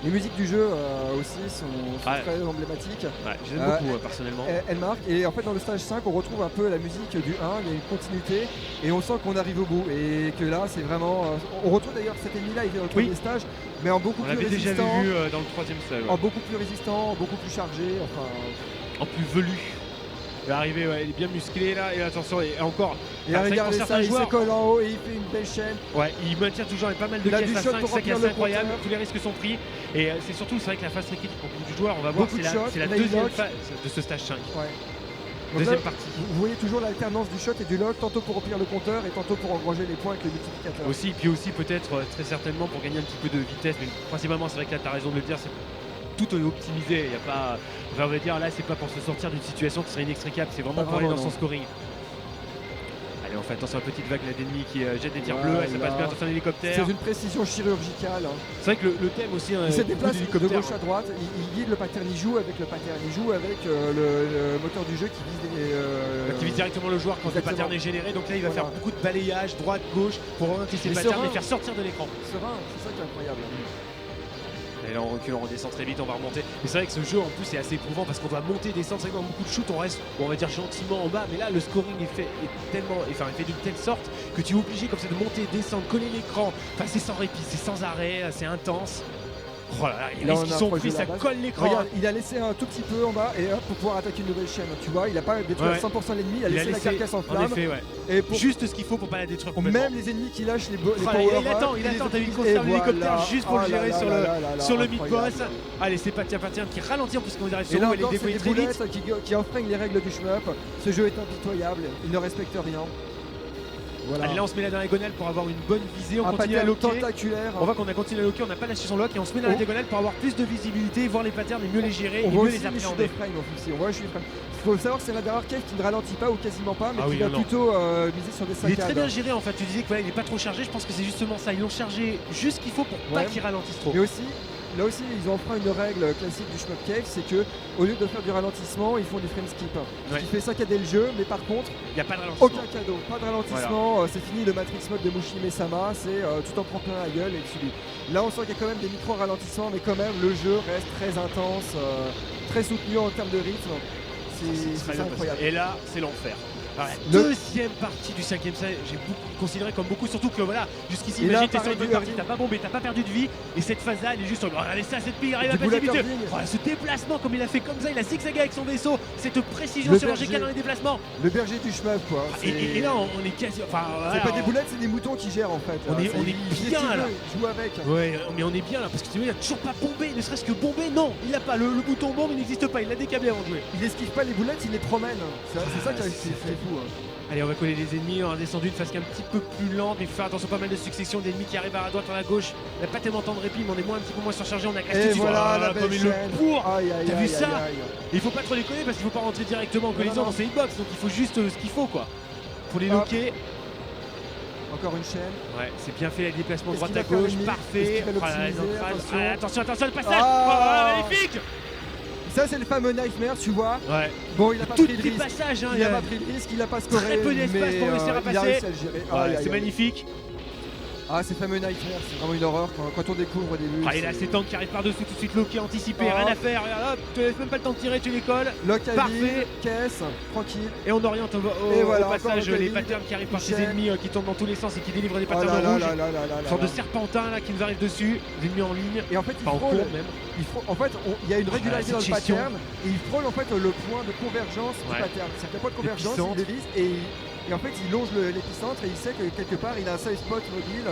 Les musiques du jeu aussi sont Ouais. très emblématiques. Ouais, j'aime Euh, beaucoup personnellement. Elle marque, et en fait dans le stage 5 on retrouve un peu la musique du 1, il y a une continuité et on sent qu'on arrive au bout et que là c'est vraiment... on retrouve d'ailleurs cet ennemi là, il est dans le Oui. premier stage, mais en beaucoup On plus l'avait déjà résistant, vu dans le troisième stage. en beaucoup plus résistant, beaucoup plus chargé, enfin... En plus velu. Il va arriver, ouais, il est bien musclé là, et attention, et encore. Et enfin, c'est vrai que regardez pour ça, certains il se joueurs, colle en haut et il fait une belle chaîne. ouais, il maintient toujours pas mal de Il a caisses du à shot 5, pour c'est ça qui est remplir assez le incroyable, compteur. tous les risques sont pris. Et c'est surtout, c'est vrai que la phase critique pour beaucoup du joueur, on va voir, Beaucoup c'est de shots, c'est la là, il deuxième lock. phase de ce stage 5. Ouais. Donc Deuxième là, partie. vous voyez toujours l'alternance du shot et du lock, tantôt pour remplir le compteur et tantôt pour engranger les points avec le multiplicateur. Aussi, puis aussi peut-être très certainement pour gagner un petit peu de vitesse, mais principalement c'est vrai que là tu as raison de le dire, c'est tout optimisé, il y a pas, enfin, on va dire là c'est pas pour se sortir d'une situation qui serait inextricable, c'est vraiment Pas pour aller dans vraiment, son scoring. Allez, on fait attention à la petite vague là d'ennemis qui jette des tirs Voilà. bleus, ça passe bien, attention à l'hélicoptère. C'est une précision chirurgicale. Hein. C'est vrai que le thème aussi, Il se beaucoup déplace de d'hélicoptères, gauche à droite, il guide le pattern, il joue avec le pattern, il joue avec le moteur du jeu qui vise qui vise directement le joueur quand le Exactement. pattern est généré, donc là il va Voilà. faire beaucoup de balayage droite gauche pour orienter ses Mais patterns serein. et faire sortir de l'écran. serein, c'est ça qui est incroyable. Et là on recule, on redescend très vite, on va remonter. Mais c'est vrai que ce jeu en plus est assez éprouvant parce qu'on doit monter, descendre. C'est vrai que dans beaucoup de shoots on reste, bon, on va dire gentiment en bas, mais là le scoring est fait d'une telle sorte que tu es obligé comme ça de monter, descendre, coller l'écran. Enfin c'est sans répit, c'est sans arrêt, c'est intense. Oh là là, les Là, on risques qui a sont approché pris, la ça base. colle l'écran. Regarde, il a laissé un tout petit peu en bas et hop pour pouvoir attaquer une nouvelle chaîne. Tu vois, il a pas détruit Ouais. à 100% l'ennemi, il a laissé la carcasse en flamme. effet, ouais. Et pour Juste ce qu'il faut pour pas la détruire complètement. même les ennemis qui lâchent les Oh là, power il attend, t'as vu, il et conserve l'hélicoptère voilà. juste pour le Oh là gérer là sur là le, là là là, sur le mid-boss. incroyable. Allez, c'est Patien qui ralentit en plus quand on arrive Et sur là nous, elle est encore, c'est déployée des très vite. boulettes qui enfreignent les règles du shmup. Ce jeu est impitoyable, il ne respecte rien. Voilà. Allez, là on se met la diagonale pour avoir une bonne visée, on Un continue à pattern loquer. tentaculaire. On voit qu'on a continué à loquer, on n'a pas lâché son lock et on se met dans la Oh. diagonale pour avoir plus de visibilité, voir les patterns et mieux les gérer On et voit mieux aussi les les chutes de appréhender. frame aussi. On voit les chutes de frame. Il faut savoir que c'est l'un des rares caves qui ne ralentit pas ou quasiment pas, mais Ah qui oui, va non, non. plutôt miser sur des Il est saccades. très bien géré en fait, tu disais qu'il n'est pas trop chargé, je pense que c'est justement ça, ils l'ont chargé juste ce qu'il faut pour pas Ouais. qu'il ralentisse trop. Mais aussi, là aussi, ils ont enfreint une règle classique du Shmup Cave, c'est que au lieu de faire du ralentissement, ils font du frame skip. Ce qui fait saccader le jeu, mais par contre, il n'y a pas de ralentissement. Aucun cadeau, pas de ralentissement, c'est fini le Matrix Mode de Mushime-sama, c'est tu t'en prends plein la gueule et tu subis. Là, on sent qu'il y a quand même des micro-ralentissements, mais quand même, le jeu reste très intense, très soutenu en termes de rythme. C'est incroyable. Et là, c'est l'enfer. Alors, la deuxième partie du 5ème set, j'ai considéré comme beaucoup, surtout que voilà, jusqu'ici, imagine, t'es sur une partie, t'as pas bombé, t'as pas perdu de vie, et cette phase-là, elle est juste, regardez ça, cette pile, il arrive à passer vite. Voilà, ce déplacement, comme il a fait comme ça, il a zigzagué avec son vaisseau, cette précision chirurgicale dans les déplacements. Le berger du Shmup, quoi. Et là, on est quasi. Enfin, c'est pas des boulettes, c'est des moutons qui gèrent en fait. On est bien là. Joue avec. Ouais, mais on est bien là, parce que tu vois, il a toujours pas bombé, ne serait-ce que bombé, non, il a pas. Le bouton bombe, il n'existe pas, il l'a décablé avant de jouer. Il esquive pas les boulettes, il les promène. C'est ça qui est fou. Allez, on va coller les ennemis, on a descendu une phase qui est un petit peu plus lente, mais il faut faire attention, pas mal de successions d'ennemis qui arrivent à droite, à gauche. On n'a pas tellement de temps de répit, mais on est un petit peu moins surchargé, on a cassé tout de suite. Voilà, comme il le pour. T'as vu ça? Et il faut pas trop les coller parce qu'il faut pas rentrer directement en collision dans ces hitbox, donc il faut juste ce qu'il faut quoi. Pour les loquer. Encore une chaîne. Ouais, c'est bien fait les déplacements droite à gauche, parfait. Attention, le passage. Magnifique. Ça c'est le fameux Nightmare, tu vois. Ouais. Bon, il a pas pris de risque. Passages, hein, il a pas pris de risque, il a pas scoré. Très peu d'espace pour réussir à passer. Il a réussi à le gérer. C'est magnifique. Ah, ces fameux Nightmare, c'est vraiment une horreur quand on découvre au début. Et là, c'est tank qui arrive par-dessus, tout de suite loqué, anticipé, rien à faire. Regarde, hop, tu laisses même pas le temps de tirer, tu les colles. Lock à parfait. vide, caisse, tranquille. Et on oriente au passage les patterns qui arrivent par ses ennemis qui tombent dans tous les sens et qui délivrent des patterns rouges. Une sorte de serpentin là qui nous arrive dessus, des ennemis en ligne. Et en fait, en fait, il y a une régularité dans le pattern et il frôle en fait le point de convergence du pattern. C'est qu'il n'y a pas de convergence, il le vise et en fait il longe l'épicentre et il sait que quelque part il a un safe spot mobile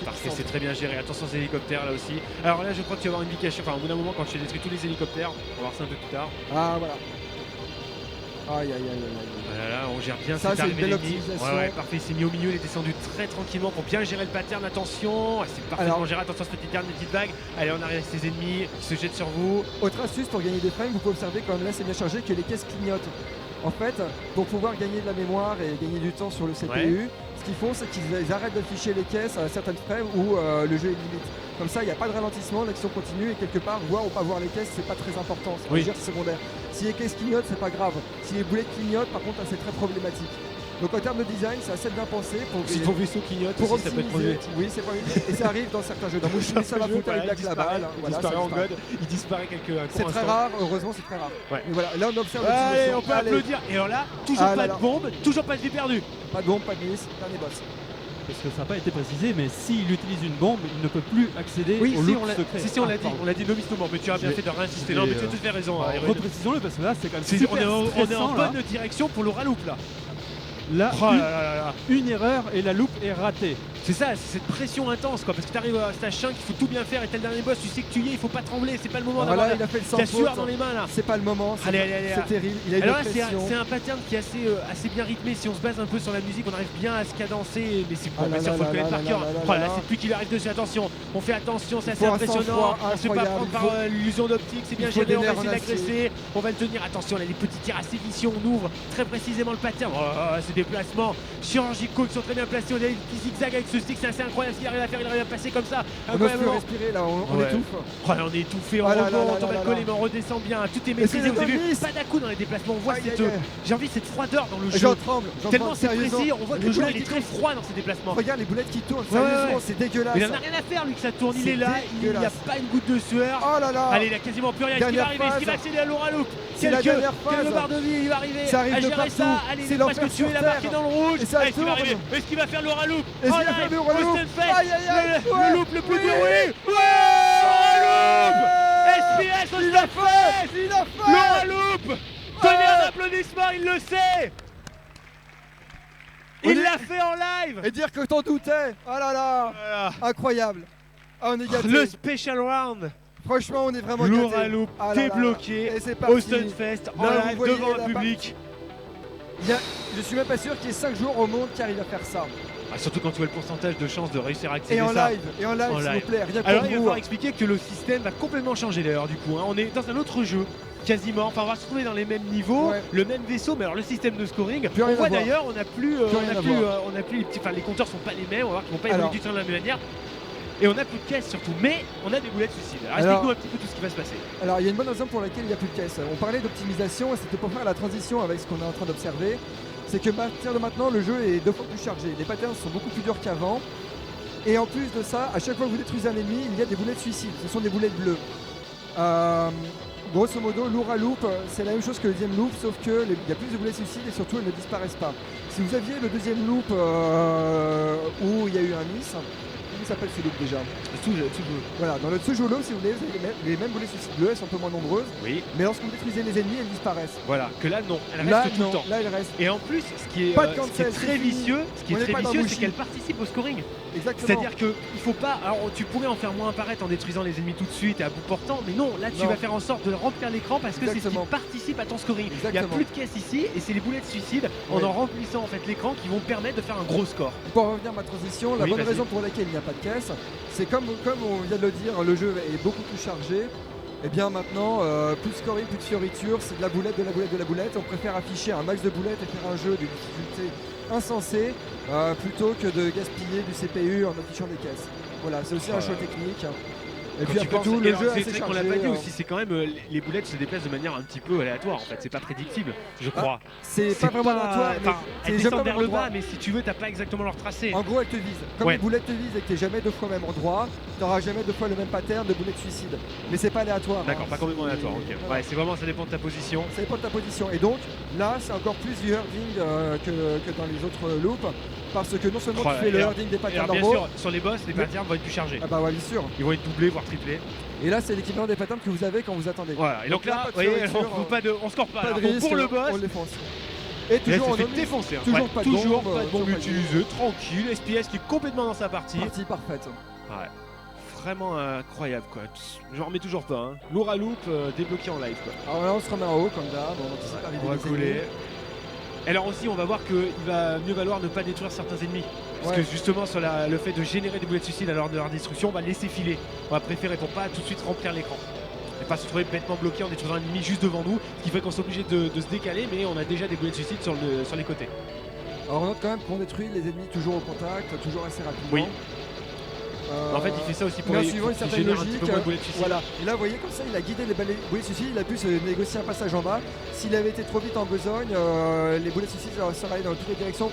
parfait, c'est très bien géré. Attention aux hélicoptères là aussi. Alors là je crois qu'il va y avoir une indication, enfin au bout d'un moment quand tu as détruit tous les hélicoptères, on va voir ça un peu plus tard. Ah voilà. Aïe. Voilà, on gère bien ça, cette c'est une belle optimisation. Ouais, parfait, il s'est mis au milieu, il est descendu très tranquillement pour bien gérer le pattern. Attention, c'est parfaitement géré. Attention à ce petit terme, des petites vagues. Allez, on arrive avec ses ennemis qui se jettent sur vous. Autre astuce pour gagner des frames, vous pouvez observer quand là c'est bien chargé que les caisses clignotent. En fait, pour pouvoir gagner de la mémoire et gagner du temps sur le CPU, ce qu'ils font, c'est qu'ils arrêtent d'afficher les caisses à certaines frames où le jeu est limite. Comme ça, il n'y a pas de ralentissement, l'action continue et quelque part, voir ou pas voir les caisses, c'est pas très important, c'est secondaire. Si les caisses clignotent, c'est pas grave. Si les boulettes clignotent, par contre, là, c'est très problématique. Donc en termes de design, c'est assez bien pensé. Si ton vaisseau clignote, pour ça peut être problématique. Oui, c'est problématique. Et ça arrive dans certains jeux. Dans Mushime, ça va foutre avec Black Label. Il disparaît quelques C'est très rare, heureusement, c'est très rare. Ouais. Mais voilà, là on observe Allez, on peut applaudir. Et alors là, toujours pas de bombe, toujours pas de vie perdue. Pas de bombe, pas de miss, dernier boss. Parce que ça n'a pas été précisé, mais s'il utilise une bombe, il ne peut plus accéder au loop secret. Si, on l'a dit, no miss no more, mais tu as bien fait de réinsister. Non, mais tu as tout fait raison. Reprécisons-le parce que là, c'est quand même super stressant. On est en bonne direction pour le raloop là. Là, une erreur et la loupe est ratée. C'est ça, c'est cette pression intense quoi, parce que tu arrives à stage 5, il faut tout bien faire et t'es le dernier boss, tu sais que tu y es, il faut pas trembler, c'est pas le moment d'avoir la sueur dans les mains là. C'est pas le moment, c'est terrible, il a alors une là c'est un pattern qui est assez bien rythmé, si on se base un peu sur la musique, on arrive bien à se cadencer, mais c'est bon, bien sûr faut le connaître par cœur. Voilà, c'est plus qu'il arrive dessus, attention, on fait attention, c'est assez impressionnant, on se fait pas prendre par l'illusion d'optique, c'est bien géré, on va essayer d'agresser, on va le tenir, attention, là les petits tirs assez vicieux, on ouvre très précisément le pattern, ces déplacements chirurgicaux qui sont très bien placés, on a des petits zigzags avec ce stick, c'est assez incroyable ce qu'il arrive à faire, il arrive à passer comme ça. On n'ose plus respirer là, on étouffe. On est étouffé, on remonte, on va le coller, mais on redescend bien, tout est maîtrisé, vous avez vu, pas d'à-coup dans les déplacements, on voit j'ai envie cette froideur dans le jeu. J'en tremble, tellement c'est précis, on voit que le jeu est très froid dans ses déplacements. Regarde les boulettes qui tournent, sérieusement, c'est dégueulasse. Il en a rien à faire lui que ça tourne, il est là, il n'y a pas une goutte de sueur. Oh là là. Allez, il a quasiment plus rien, est-ce qu'il va arriver, est-ce qu'il va accéder à l'aura loop? Quelques barres de vie, il va arriver à gérer ça, allez, il est presque tué, la barre qui est dans le rouge. Est-ce qu'il va faire l'aura loop? Est-ce qu'il va faire l'aura loop? Le loop le plus déroulé. SPS au Stunfest. L'aura loop. Donnez un applaudissement, il le sait. Il l'a fait en live. Et dire que t'en doutais. Oh là là. Incroyable. On est gâtés. Le special round. Franchement, on est vraiment gâtés. L'aura loop débloqué au Stunfest en live devant un public. Je suis même pas sûr qu'il y ait 5 joueurs au monde qui arrivent à faire ça. Surtout quand tu vois le pourcentage de chances de réussir à accéder et en ça. live, s'il vous plaît, rien pour alors vous. il va falloir expliquer que le système va complètement changer d'ailleurs du coup. On est dans un autre jeu, quasiment. Enfin on va se trouver dans les mêmes niveaux, le même vaisseau, mais alors le système de scoring. On voit d'ailleurs, on n'a plus les petits. Enfin les compteurs sont pas les mêmes, on va voir qu'ils vont pas évoluer du tout de la même manière. Et on n'a plus de caisse surtout, mais on a des boulettes suicides. Alors explique-nous un petit peu tout ce qui va se passer. Alors il y a une bonne raison pour laquelle il n'y a plus de caisse. On parlait d'optimisation et c'était pour faire la transition avec ce qu'on est en train d'observer. C'est que à partir de maintenant, le jeu est 2 fois plus chargé. Les patterns sont beaucoup plus durs qu'avant. Et en plus de ça, à chaque fois que vous détruisez un ennemi, il y a des boulettes suicides. Ce sont des boulettes bleues. Grosso modo, lourd à loop, c'est la même chose que le deuxième loop, sauf qu'il y a plus de boulettes suicides et surtout elles ne disparaissent pas. Si vous aviez le deuxième loop où il y a eu un miss, comment s'appelle ce loop déjà? Voilà, dans le Tsujo loop, si vous voulez, vous avez les mêmes boulettes suicides bleues, elles sont un peu moins nombreuses. Oui. Mais lorsque vous détruisez les ennemis, elles disparaissent. Voilà, que là non, elles Là, restent tout le temps. là, elles restent. Et en plus, ce qui est Pas de très cancel, c'est vicieux, fini. c'est qu'elle participe au scoring. Exactement. C'est-à-dire que il faut pas. Alors tu pourrais en faire moins apparaître en détruisant les ennemis tout de suite et à bout portant, mais non, là tu Non. vas faire en sorte de remplir l'écran parce que c'est ce qui Exactement. participe à ton scoring. Il n'y a Exactement. plus de caisse ici et c'est les boulettes suicides Oui. en remplissant en fait l'écran qui vont permettre de faire un gros score. Pour revenir à ma transition, la Oui, bonne vas-y. raison pour laquelle il n'y a pas de caisse, c'est comme on vient de le dire, le jeu est beaucoup plus chargé. Et bien maintenant, plus de scoring, plus de fioritures, c'est de la boulette, de la boulette, de la boulette. On préfère afficher un max de boulettes et faire un jeu de difficulté insensée plutôt que de gaspiller du CPU en affichant des caisses. Voilà, c'est aussi un choix technique. Et puis après tout, le jeu est c'est assez vrai qu'on chargé. l'a pas dit aussi, c'est quand même les boulettes se déplacent de manière un petit peu aléatoire en fait, c'est pas prédictible, je crois. C'est pas vraiment aléatoire, mais enfin, c'est elles jamais descendent au vers même le bas, endroit. mais si tu veux, t'as pas exactement leur tracé. En gros, elle te vise. Comme Ouais. les boulettes te visent et que t'es jamais 2 fois au même endroit, t'auras jamais 2 fois le même pattern de boulettes suicides. Mais c'est pas aléatoire. D'accord, pas complètement aléatoire, ok. Voilà. Ouais, c'est vraiment, ça dépend de ta position. Ça dépend de ta position. Et donc, là, c'est encore plus du herding que dans les autres loops. Parce que non seulement tu fais le herding des Et patterns alors, bien normaux. sûr, sur les boss, les patterns vont être plus chargés. Ah bah ouais, bien sûr. Ils vont être doublés, voire triplés. Et là, c'est l'équivalent des patterns que vous avez quand vous attendez. Voilà, et donc là, pas vous de voyez, fioriture, on score pas. pas de Alors, bon, risque, pour le boss, on le fonce. Et là, toujours en c'est fait omnis, défoncer. Hein. toujours Ouais, pas de toujours bombe, pas de bombe toujours pas de utilisée, tranquille. SPS qui est complètement dans sa partie. partie parfaite. Ouais. Vraiment incroyable quoi. J'en remets toujours pas. Hein. Lourd à loop débloqué en live quoi. Alors là, on se remet en haut comme d'hab, on anticipe l'arrivée On va des coller. ennemis. Alors aussi on va voir qu'il va mieux valoir ne pas détruire certains ennemis. Parce Ouais. que justement sur le fait de générer des boulettes suicides à l'heure de leur destruction, on va laisser filer. On va préférer pour pas tout de suite remplir l'écran. Et pas se trouver bêtement bloqué en détruisant un ennemi juste devant nous, ce qui fait qu'on soit obligé de se décaler, mais on a déjà des boulettes suicides sur les côtés. Alors on note quand même qu'on détruit les ennemis toujours au contact, toujours assez rapidement. Oui. En fait il fait ça aussi pour mais en les suivant une certaine génère un logique. petit peu moins de boulettes suicides. Voilà. Et là, vous voyez comme ça, il a guidé les boulettes suicides, il a pu se négocier un passage en bas. S'il avait été trop vite en besogne, les boulettes suicides seraient allées dans toutes les directions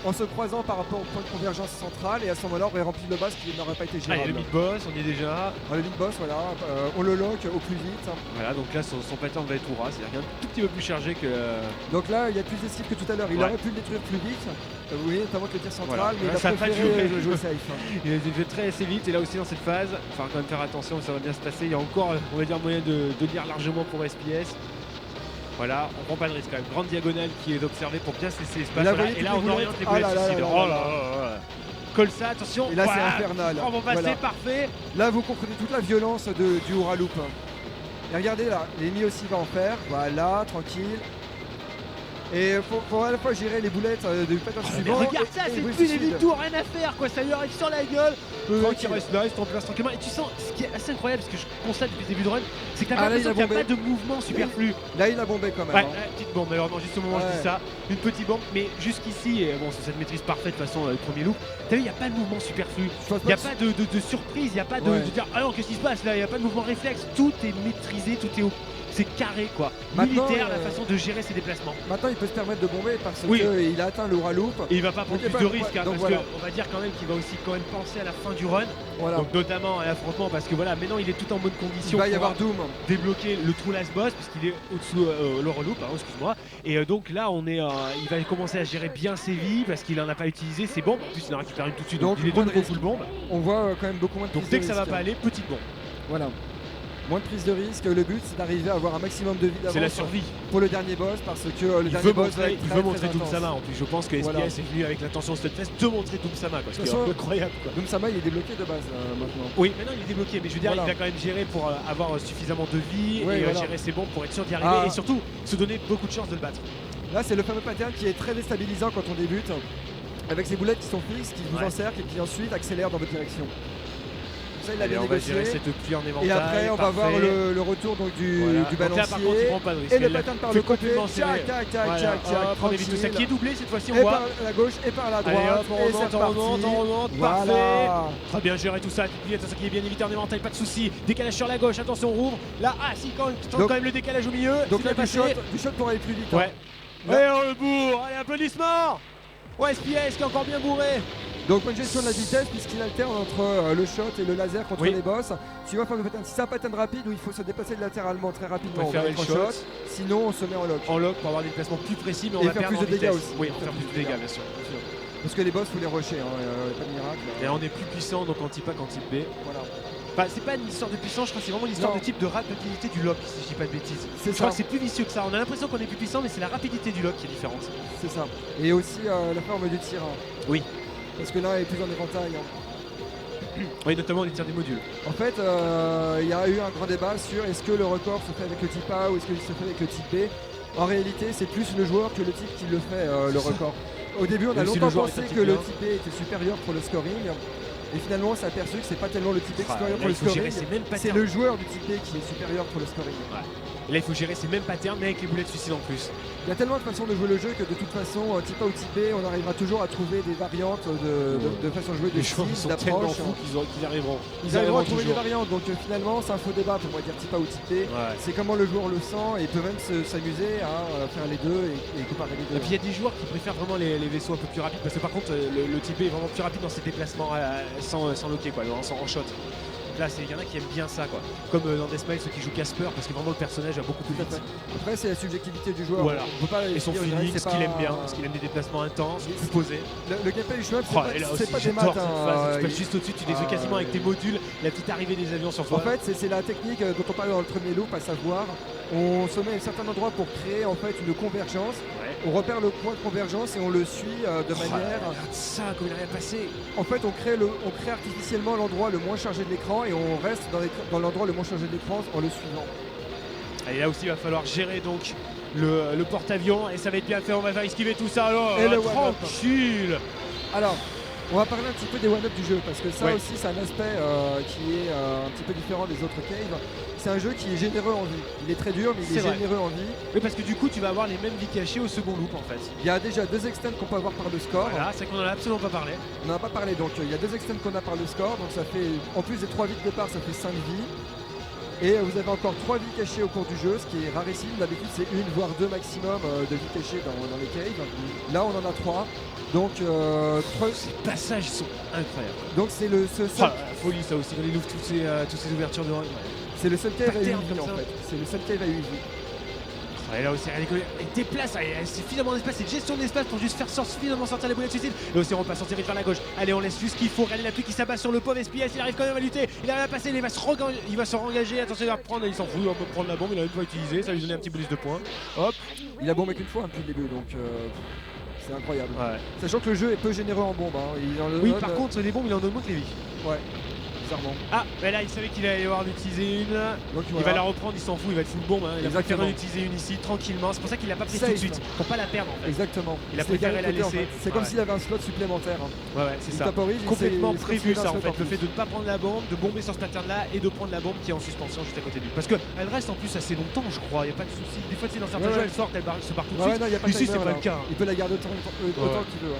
en se croisant par rapport au point de convergence centrale. Et à ce moment-là, on aurait rempli le boss qui n'aurait pas été Ah, il y a gérable. le mid-boss, on y est déjà. Le big boss, voilà, on le lock au plus vite. Voilà, donc là son pattern va être tout ras, c'est-à-dire un tout petit peu plus chargé que. Donc là, il y a plus d'esquive que tout à l'heure. Il Ouais. aurait pu le détruire plus vite. Vous voyez, notamment que le tir central, Voilà. mais Là, il a ça a pas préféré joué. jouer safe. Il a été fait très assez vite et là aussi dans cette phase, il faudra quand même faire attention, ça va bien se passer. Il y a encore, on va dire, moyen de lire largement pour SPS. Voilà, on prend pas de risque quand même. Grande diagonale qui est observée pour bien se laisser l'espace. Et là, Voilà. vous voyez Et là, toutes les on oriente les boulettes. boulettes Ah là là suicides. là Oh là là là là. Colle ça, attention. Et là, c'est Voilà. infernal. On va passer, Voilà. parfait. Là, vous comprenez toute la violence du hurrah loop. Et regardez là, l'ennemi aussi va en faire. Voilà, tranquille. Et faut à la fois gérer les boulettes du pattern Mais suivant. regarde ça, et c'est les plus boulettes des suicides. tours, rien à faire quoi, ça lui arrive sur la gueule. Tranquille. Qui reste là, il se place tranquillement. Et tu sens, ce qui est assez incroyable, ce que je constate depuis le début de run, c'est que t'as Ah, là, l'impression il qu'il a n'y a pas bombé. de mouvement superflu. Là, il a bombé quand même. Ouais, hein. petite bombe, alors non, juste au moment où je Ouais. dis ça, une petite bombe, mais jusqu'ici, et bon, c'est cette maîtrise parfaite de toute façon, le premier loop, t'as vu, il n'y a pas de mouvement superflu, Je pense il n'y a que- pas de surprise, il n'y a pas de, Ouais. de dire, ah non, qu'est-ce qui se passe là, il n'y a pas de mouvement réflexe, tout est maîtrisé, tout est c'est carré quoi, Maintenant, militaire la façon de gérer ses déplacements. Maintenant, il peut se permettre de bomber parce Oui. qu'il a atteint le hurrah loop. Et il va pas prendre Donc, plus il de va- risques, hein, donc, parce voilà. qu'on va dire quand même qu'il va aussi quand même penser à la fin du run, Voilà. donc notamment à l'affrontement, parce que voilà, maintenant il est tout en bonne Il condition va y pour avoir Doom. débloquer le true last boss puisqu'il est au-dessous le reloop, pardon, excuse-moi. Et donc là on est il va commencer à gérer bien ses vies parce qu'il en a pas utilisé ses bombes. En plus il en récupère une tout de suite. Donc, Donc, il est de moins de nouveau risque. full bombe. On voit quand même beaucoup moins de Donc prise dès de que ça va risque. pas aller, petite bombe. Voilà. Moins de prise de risque. Le but, c'est d'arriver à avoir un maximum de vie C'est la d'avance survie. pour le dernier boss parce que le Il dernier veut boss va montrer, être il très, veut très montrer intense. Doom-sama. En plus je pense que SPS Voilà. est venu avec l'intention Stunfest de montrer Doom-sama quoi, ce qui est De toute un peu façon, incroyable quoi. Doom-sama, il est débloqué de base maintenant. Oui, maintenant il est débloqué, mais je veux dire, Voilà. il a quand même géré pour avoir suffisamment de vie Ouais, et voilà. gérer ses bombes pour être sûr d'y arriver Ah. et surtout se donner beaucoup de chances de le battre. Là, c'est le fameux pattern qui est très déstabilisant quand on débute. Avec ces boulettes qui sont fixes, qui vous Ouais. encerclent et qui ensuite accélèrent dans votre direction. ça il l'a Allez, bien on va gérer négocié. cette pluie en éventail. Et après on va voir parfait. le retour donc, du Voilà. Donc là, par contre, il balancier. prend pas de risque. Et le Elle pattern par fait le côté. complètement serré. Tac, tac, Voilà. tac, tac, Hop, on évite tout ça qui est doublé cette fois-ci, on Et voit. par la gauche et par la Allez droite. hop, on Et c'est remonte, on remonte, reparti. on remonte, parfait. Voilà. Très bien géré tout ça, attention qui est bien évité en éventail, pas de soucis. Décalage sur la gauche, attention on rouvre. Là, ah si, quand même le décalage au milieu. Donc c'est là bien du passé. shot pour aller plus vite. hein. Ouais. Ouais, on le bourre, allez applaudissements. Ouais, SPS qui est encore bien bourré. Donc bonne gestion de la vitesse puisqu'il alterne entre le shot et le laser contre Oui. les boss. Si c'est un pattern rapide où il faut se déplacer latéralement très rapidement, On va faire le shot. sinon on se met en lock. En lock pour avoir des déplacements plus précis, mais on Et va faire perdre plus en de dégâts vitesse. aussi. Oui, on va faire plus de dégâts bien sûr. Parce que les boss faut les rusher, pas de miracle. Et on est plus puissant donc en type A qu'en type B. Voilà. Enfin, c'est pas une histoire de puissance, je crois que c'est vraiment une histoire Non. de type de rapidité du lock, si je dis pas de bêtises. C'est Je crois ça, que c'est plus vicieux que ça. On a l'impression qu'on est plus puissant, mais c'est la rapidité du lock qui est différente. c'est ça. Et aussi la forme du tir. Oui. Parce que là elle est plus en éventail. hein. Oui, notamment les tirs des modules. En fait, il y a eu un grand débat sur est-ce que le record se fait avec le type A ou est-ce qu'il se fait avec le type B. En réalité, c'est plus le joueur que le type qui le fait, le record. Au début, on a Même si le longtemps joueur pensé est un type que le A. type B était supérieur pour le scoring. Et finalement, on s'est aperçu que c'est pas tellement le type B qui est supérieur pour le il faut gérer scoring, ces mêmes c'est patterns. le joueur du type B qui est supérieur pour le scoring. Et là, il faut gérer ces mêmes patterns, mais avec les boulettes suicides en plus. Il y a tellement de façons de jouer le jeu que de toute façon, type A ou type B, on arrivera toujours à trouver des variantes de façon de jouer, de Les joueurs style, sont tellement d'approche. fous qu'ils arriveront. Ils arriveront à trouver des toujours. variantes, donc finalement c'est un faux débat pour moi dire type A ou type B. Ouais. C'est comment le joueur le sent et il peut même s'amuser à faire les deux et comparer les deux. Et puis il y a des joueurs qui préfèrent vraiment les vaisseaux un peu plus rapides parce que par contre le type B est vraiment plus rapide dans ses déplacements sans loquer quoi, en shot. Donc là il y en a qui aiment bien ça quoi. Comme dans Deathmatch ceux qui jouent Casper parce que vraiment le personnage va beaucoup plus Tout à vite. fait. Après c'est la subjectivité du joueur. Voilà. On peut pas Et son dire, on dirait feeling, que ce c'est qu'il pas- aime bien, parce qu'il aime des déplacements intenses, plus posés. Le gameplay du chemin, Oh, et là c'est aussi pas des j'adore maths. cette hein, phase, tu passes juste au-dessus, tu détruis quasiment avec tes modules, la petite arrivée des avions sur toi. En fait, c'est la technique dont on parlait dans le premier loop, à savoir, on se met à un certain endroit pour créer en fait une convergence. Ouais. On repère le point de convergence et on le suit de manière. Regarde ça, comme il a rien passé. En fait, on crée artificiellement l'endroit le moins chargé de l'écran et on reste dans l'endroit le moins chargé de l'écran en le suivant. Et là aussi il va falloir gérer donc le porte-avions et ça va être bien fait, on va faire esquiver tout ça alors. Et le one-up. Tranquille. Alors, on va parler un petit peu des one-up du jeu parce que ça Ouais. aussi c'est un aspect qui est un petit peu différent des autres caves. C'est un jeu qui est généreux en vie. Il est très dur mais il est C'est vrai. généreux en vie. Oui parce que du coup tu vas avoir les mêmes vies cachées au second loop en fait. Il y a déjà 2 extends qu'on peut avoir par le score. Voilà, c'est qu'on en a absolument pas parlé. On n'en a pas parlé donc il y a 2 extends qu'on a par le score. Donc ça fait, en plus des 3 vies de départ, ça fait 5 vies. Et vous avez encore 3 vies cachées au cours du jeu, ce qui est rarissime. D'habitude c'est 1 voire 2 maximum de vies cachées dans les caves. Là on en a 3. Donc, Ces passages sont incroyables. donc c'est le Oh, seul, la folie ça aussi, quand il ouvre toutes ces ouvertures de. c'est le seul cave à 8 pattern vies comme en ça. fait. C'est le seul cave à 8 vies. Et là aussi, il déplace, c'est suffisamment d'espace, c'est gestion d'espace pour juste faire suffisamment sortir les boulettes suicides. Et aussi on passe en série vers la gauche. Allez, on laisse juste ce qu'il faut. Regardez la pluie qui s'abat sur le pauvre SPS, il arrive quand même à lutter. Il arrive à passer, il va se rengager. Attention, il va reprendre, il s'en fout, il va prendre la bombe, il a même pas utilisé, ça va lui donner un petit bonus de points. Hop. Il a bombé qu'une fois depuis le début donc c'est incroyable. Ouais. Sachant que le jeu est peu généreux en bombes. Hein. Il en Oui, donne, par contre, les bombes, il en donne moins que les vies. Ouais, bizarrement. Ah, mais là, il savait qu'il allait y avoir d'utiliser une. Donc, Il va la reprendre, il s'en fout, il va être full bombe. Hein. Il a préféré Exactement. en utiliser une ici tranquillement. C'est pour ça qu'il l'a pas pris Safe. tout de suite, pour pas la perdre en fait. Exactement. Il a C'est préféré égal la côté, en laisser. fait. C'est comme Ouais. s'il avait un slot supplémentaire. Hein. Ouais, c'est Il ça. temporise, il Complètement sait- il prévu sait ça en un fait, slot le fait plus. de ne pas prendre la bombe, de bomber sur ce pattern là et de prendre la bombe qui est en suspension juste à côté de lui. Parce qu'elle reste en plus assez longtemps je crois, il n'y a pas de souci. Des fois c'est dans certains Ouais, jeux ouais. elle sort, elle se barre tout de Ouais, suite. non, y a pas de Ici timer, c'est pas là. le cas. Il peut la garder autant qu'il veut. Ouais.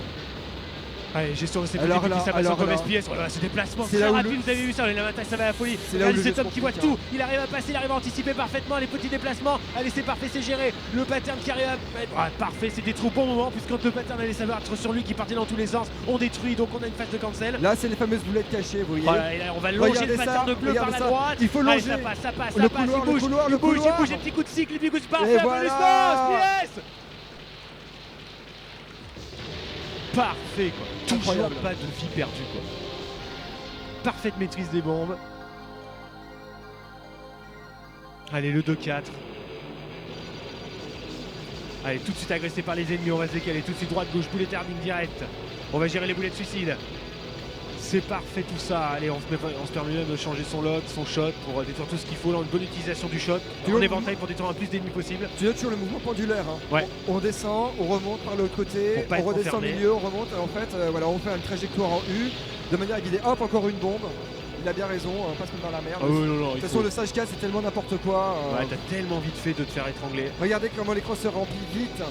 Allez, gestion de ses Alors petits là, qui s'abattent comme alors là. SPS, voilà, ce déplacement C'est très là où rapide, le- vous avez vu ça, la bataille ça va à la folie. C'est là où Regardez le jeu cet homme se qui voit complique, tout, il arrive à passer, il arrive à anticiper parfaitement les petits déplacements. Allez, c'est parfait, c'est géré. Le pattern qui arrive à être parfait, c'est détruit au bon moment, puisque quand le pattern allait s'abattre sur lui qui partait dans tous les sens, on détruit, donc on a une phase de cancel. Là, c'est les fameuses boulettes cachées, vous voyez. Voilà, et là, on va longer Regardez le pattern ça, de bleu par regardez la ça. droite. Il faut Allez, longer. ça passe, Le il couloir, bouge, le couloir, il le bouge, couloir. les petits coups de cycle, les petits coups de parfait, Et bonus voilà. FPS. Parfait quoi, toujours Incroyable. pas de vie perdue quoi. Parfaite maîtrise des bombes. Allez, le 2-4. Allez, tout de suite agressé par les ennemis, on va se décaler, tout de suite droite, gauche, boulet turning direct. On va gérer les boulets de suicide. C'est parfait tout ça. Allez, on se permet même de changer son lock, son shot pour détruire tout ce qu'il faut. Là, une bonne utilisation du shot. Tu En vois, éventail pour détruire un plus d'ennemis possible. Tu notes sur le mouvement pendulaire. Hein. Ouais. On descend, on remonte par l'autre côté, Pour pas on être redescend au enfermé. milieu, on remonte. En fait, voilà, on fait une trajectoire en U de manière à guider. Hop, encore une bombe. il a bien raison, pas se mettre dans la merde. Ah oui, non, De il toute faut- façon, le sage K c'est tellement n'importe quoi. Ouais, t'as tellement vite fait de te faire étrangler. Regardez comment l'écran se remplit vite.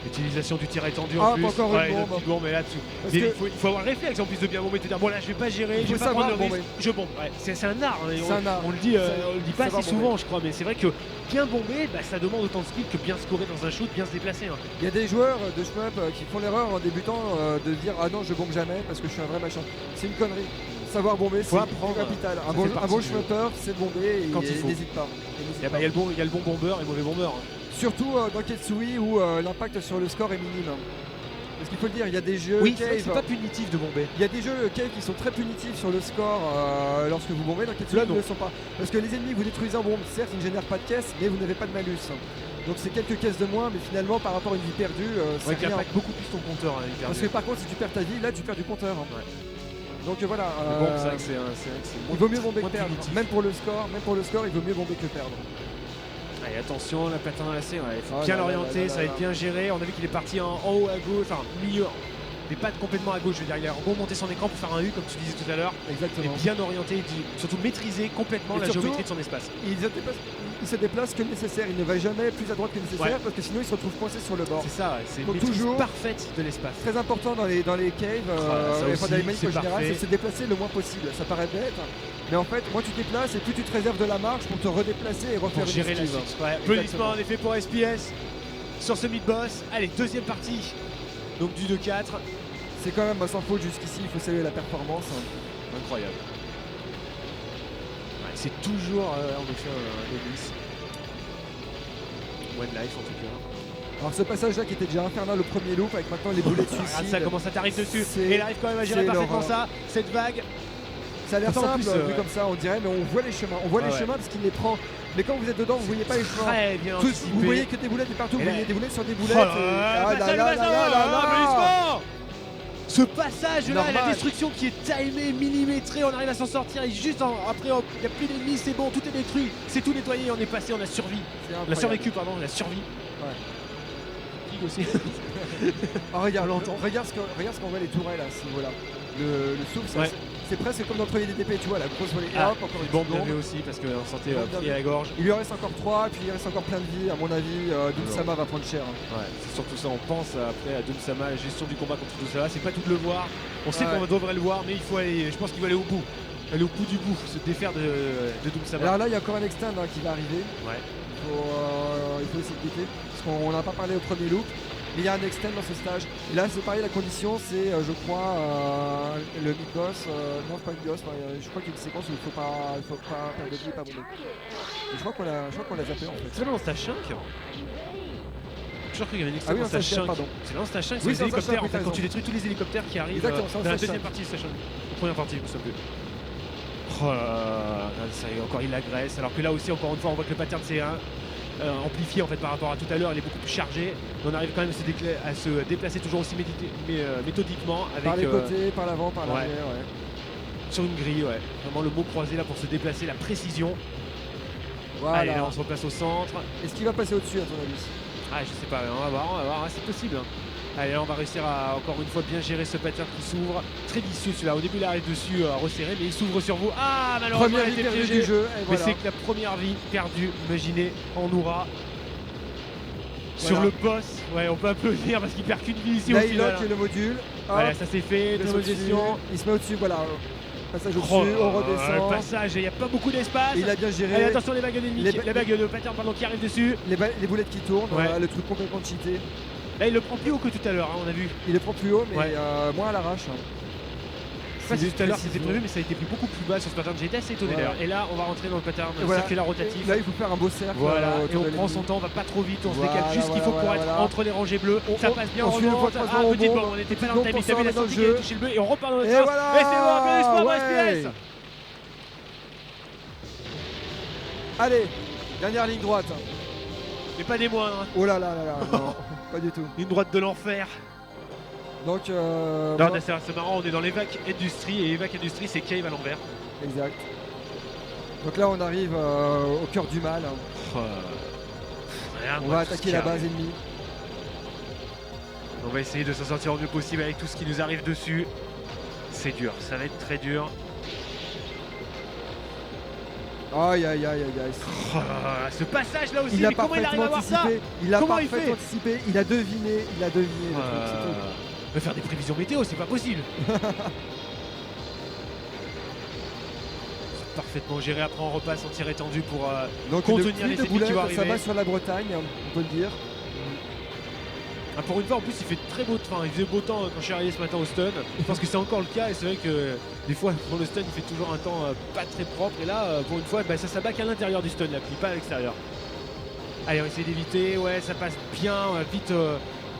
L'utilisation du tir étendu Ah, en plus. pas encore une Ouais, bombe. petite bombe, mais là-dessous. Parce Mais que- il faut avoir le réflexe en plus de bien bomber, de te dire bon là je vais pas gérer, Il je faut vais pas prendre le savoir risque, bomber. je bombe. Ouais, c'est un art, hein, et C'est un art. on le dit, on le dit pas Savoir assez souvent je crois, mais c'est vrai que bien bomber, bah, ça demande autant de skill que bien scorer dans un shoot, bien se déplacer. Hein. Il y a des joueurs de shmup qui font l'erreur en débutant de dire ah non je bombe jamais parce que je suis un vrai machin. C'est une connerie. Savoir bomber c'est apprendre. capital. Ça fait Un partie bon du jeu. shmupper c'est de bomber et Quand il faut. n'hésite pas. Il y a le bon bombeur et le mauvais bombeur. Hein. Surtout dans Ketsui où l'impact sur le score est minime. Parce qu'il faut le dire, il y a des jeux Oui, c'est vrai que cave. c'est pas punitif de bomber. Il y a des jeux cave qui sont très punitifs sur le score lorsque vous bombez. Dans Ketsui Là, ils non. ne le sont pas. Parce que les ennemis que vous détruisez en bombe, certes ils ne génèrent pas de caisse, mais vous n'avez pas de malus. Donc c'est quelques caisses de moins, mais finalement par rapport à une vie perdue, c'est Ouais, qui rien. impacte beaucoup plus ton compteur. Hein, hyper Parce que dur. par contre si tu perds ta vie, là tu perds du compteur. Ouais. Donc voilà. Mais bon, c'est vrai que c'est il vaut mieux bomber que moins perdre. punitif. Même pour le score, il vaut mieux bomber que perdre. Allez, attention, la patin lacée, il faut Oh bien là là l'orienter, là là ça va là être bien géré. On a vu qu'il est parti en haut à gauche, enfin milieu, mais pas complètement à gauche. Je veux dire, il a remonté son écran pour faire un U, comme tu disais tout à l'heure, mais Exactement. bien orienté, surtout maîtriser complètement Et la surtout, géométrie de son espace. Il se déplace que nécessaire, il ne va jamais plus à droite que nécessaire Ouais. parce que sinon il se retrouve coincé sur le bord. C'est ça, ouais, c'est une Donc maîtrise toujours- parfaite de l'espace. Très important dans les caves, ça aussi, dans les manifs c'est en général, parfait. c'est de se déplacer le moins possible. Ça paraît bête, mais en fait, moins tu te déplaces et plus tu te réserves de la marge pour te redéplacer et refaire Pour une gérer la esquive. suite. Ouais, applaudissements en effet pour SPS sur ce mid-boss. Allez, deuxième partie, donc du 2-4. C'est quand même sans faute jusqu'ici, il faut saluer la performance. Incroyable. Ouais, c'est toujours en effet un délice. One life en tout cas. Alors ce passage là qui était déjà infernal au premier loop avec maintenant les boulets de Regarde suicide. ça, comment ça t'arrive dessus. C'est- Et il arrive quand même à gérer c'est parfaitement l'horreur. ça. Cette vague. Ça a l'air Pourtant, en simple plus, vu comme ça on dirait, mais on voit les chemins. On voit Ah les ouais. chemins parce qu'il les prend. Mais quand vous êtes dedans, vous voyez pas les chemins. Très bien Tous- anticipé. vous voyez que des boulettes et partout, Et vous là- voyez des boulettes sur des Oh boulettes. là et- là, Ah le passage, là là le passage, là là là. applaudissements. Ce passage là, la Normal. destruction qui est timée, millimétrée, on arrive à s'en sortir et juste après hop, il n'y a plus d'ennemis, c'est bon, tout est détruit, c'est tout nettoyé, on est passé, on a survécu. C'est On a incroyable. survécu, pardon, on a survécu. Ouais. Aussi. Ah, regarde, On l'entend. regarde ce qu'on voit les tourelles à ce niveau-là. Le souffle, ça, Ouais. c'est presque comme dans le premier DDP, tu vois, la grosse volée. Et Ah, hop, encore une bombe petite bien bombe. vu aussi parce qu'on sentait Bombe bien pris à la vue. gorge. Il lui en reste encore 3, puis il reste encore plein de vie. À mon avis, Doom-sama va prendre cher. Ouais, c'est surtout ça, on pense après à Doom-sama, la gestion du combat contre Doom-sama, c'est pas tout de le voir. On sait Ouais. qu'on devrait le voir, mais il faut aller, je pense qu'il va aller au bout. Aller au bout du bout, se défaire de Doom-sama. Alors là, il y a encore un extend qui va arriver. Ouais. Il faut essayer de guetter, parce qu'on n'a pas parlé au premier loop. Mais il y a un extend dans ce stage. Et là, c'est pareil, la condition, c'est, je crois, le mid-boss. Non, pas mid-boss, je crois qu'il y a une séquence où il faut pas perdre de vie et pas bomber. Et je crois qu'on l'a zappé en fait. C'est dans stage 5. Je crois qu'il y avait une Ah oui, dans en stage stage 5. pardon. C'est dans stage 5, Oui, c'est les c'est dans stage hélicoptères 5, en fait, oui, quand t'as tu détruis tous les hélicoptères qui arrivent Exactement, c'est en dans la stage deuxième 5. partie de stage 5. Première partie, je sais plus. Oh là là, ça y est, encore il agresse. Alors que là aussi, encore une fois, on voit que le pattern c'est amplifié en fait par rapport à tout à l'heure, il est beaucoup plus chargé. Mais on arrive quand même à se déplacer toujours aussi méthodiquement avec Par les côtés, par l'avant, par ouais. l'arrière, ouais. sur une grille, ouais. Vraiment le mot croisé là pour se déplacer, la précision. Voilà. Allez, là on se replace au centre. Est-ce qu'il va passer au-dessus à ton avis? Ah, je sais pas, on va voir, c'est possible. Allez, là on va réussir à encore une fois bien gérer ce pattern qui s'ouvre. Très vicieux celui-là. Au début, il arrive dessus resserré, mais il s'ouvre sur vous. Ah, malheureusement, Première il a vie été perdue piégé. du jeu, et Mais voilà. c'est que la première vie perdue, imaginez, en aura. Sur Voilà. le boss, ouais, on peut applaudir parce qu'il perd qu'une vie ici Là, au il final. lock le module. Voilà, Hop, ça c'est fait, il très met bonne au-dessus, gestion. il se met au-dessus, voilà. Passage au-dessus, Oh, on le redescend. passage, il n'y a pas beaucoup d'espace. Il a bien géré. Allez, attention les bagues d'ennemis, Les les bagues de pattern pardon, qui arrivent dessus. Les boulettes qui tournent, Ouais. le truc complètement cheaté. Là, il le prend plus haut que tout à l'heure, hein, on a vu. Il est prend plus haut, mais Ouais. moins à l'arrache. Je sais pas si tout à l'heure c'était précision. prévu, mais ça a été pris beaucoup plus bas sur ce pattern. J'ai été assez étonné Ouais. d'ailleurs. Et là, on va rentrer dans le pattern Et voilà. circulaire rotatif. Là, il faut faire un beau cercle. Voilà, et autour on de prend son l'ennemi. temps, on va pas trop vite, on se Voilà, décale juste ce qu'il faut pour voilà, être voilà. entre les rangées bleues. Ça passe bien, on on suit une fois remonte. de toute Ah, façon, on petite bombe. bombe, on était pas dans Bombe le pour timing, t'as vu la sortir dans le sortie qui a jeu. touché le bleu et on repart dans notre Et sens. voilà, Et c'est bon, applaudissements pour ouais. SPS. Allez, dernière ligne droite. Mais pas des moindres, hein. Oh là là là là, non, pas du tout. Une droite de l'enfer. Donc, Non, voilà. c'est assez marrant, on est dans l'Evac Industry et Evac Industry c'est cave à l'envers. Exact. Donc là, on arrive au cœur du mal. On va attaquer la base ennemie. On va essayer de s'en sortir au mieux possible avec tout ce qui nous arrive dessus. C'est dur, ça va être très dur. Aïe aïe aïe aïe aïe. Oh, ce passage là aussi, Il a mais comment il arrive parfaitement à voir ça? anticipé. Il a Comment il parfaitement fait anticipé. Il a deviné. Le truc, c'est tout. On va faire des prévisions météo, c'est pas possible. Parfaitement géré, après on repasse en tir étendu pour Donc contenir une pluie les de ennemis qui vont boulettes, ça arriver. va sur la Bretagne, on peut le dire. Ah, pour une fois en plus il fait très beau temps, il faisait beau temps quand je suis arrivé ce matin au stun. Je pense que c'est encore le cas et c'est vrai que des fois pour le stun il fait toujours un temps pas très propre et là pour une fois bah, ça s'abat qu'à l'intérieur du stun la pluie, pas à l'extérieur. Allez on essaie d'éviter, ouais ça passe bien, vite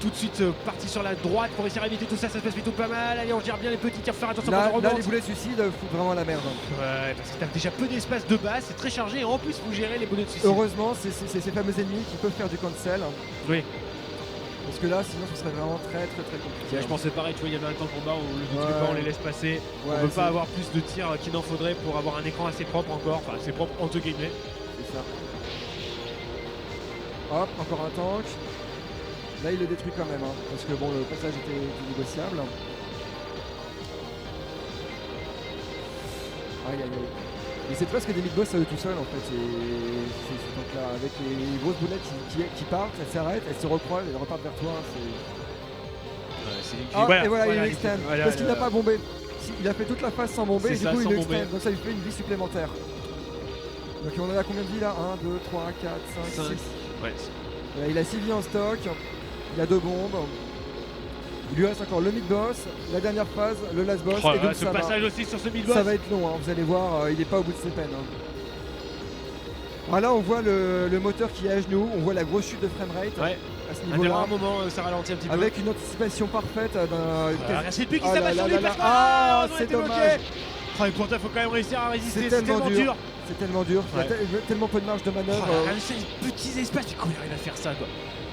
tout de suite parti sur la droite pour essayer d'éviter tout ça, ça se passe plutôt pas mal. Allez on gère bien les petits tirs, faire attention quand on Là, remonte. les boulets suicides foutent vraiment la merde. Ouais parce que t'as déjà peu d'espace de base, c'est très chargé et en plus faut gérer les boulets de suicide. Heureusement, c'est ces fameux ennemis qui peuvent faire du cancel. Oui. Parce que là, sinon, ce serait vraiment très compliqué. Je pensais pareil, tu vois, il y avait un temps de combat où le but Ouais. du combat, on les laisse passer. Ouais, On veut c'est- pas avoir plus de tirs qu'il n'en faudrait pour avoir un écran assez propre encore. Enfin, assez propre entre guillemets. C'est ça. Hop, encore un tank. Là, il le détruit quand même, hein, parce que bon, le passage était négociable. Aïe aïe aïe. Et c'est presque des mid-boss à eux tout seuls en fait, ces tanks-là, avec les grosses boulettes qui partent, elles s'arrêtent, elles se reproient, elles repartent vers toi. Ah, et voilà, il extend, parce qu'il n'a pas bombé. Il a fait toute la phase sans bomber, et C'est du ça, coup il sans extend, bomber. donc ça lui fait une vie supplémentaire. Donc on en a combien de vies là 1, 2, 3, 4, 5, 6. Ouais. Voilà, il a 6 vies en stock, il a 2 bombes. Il lui reste encore le mid-boss, la dernière phase, le last boss, Oh là et donc là, ce passage aussi sur ce mid-boss. ça va être long, hein, vous allez voir, il n'est pas au bout de ses peines. Hein. Alors là on voit le moteur qui est à genoux, on voit la grosse chute de framerate Ouais. à ce Un des niveau-là, rares moments où ça ralentit un petit peu. avec une anticipation parfaite d'un... Voilà, c'est le but qui Oh là s'abat là sur lui là parce que là. on a c'est été bloqué. dommage. Oh, et pourtant, il faut quand même réussir à résister. C'est C'est tellement tellement dur. C'est tellement dur, il y a Ouais. tellement peu de marge de Oh manœuvre. là là, ces petits espaces, mais comment il arrive à faire ça quoi?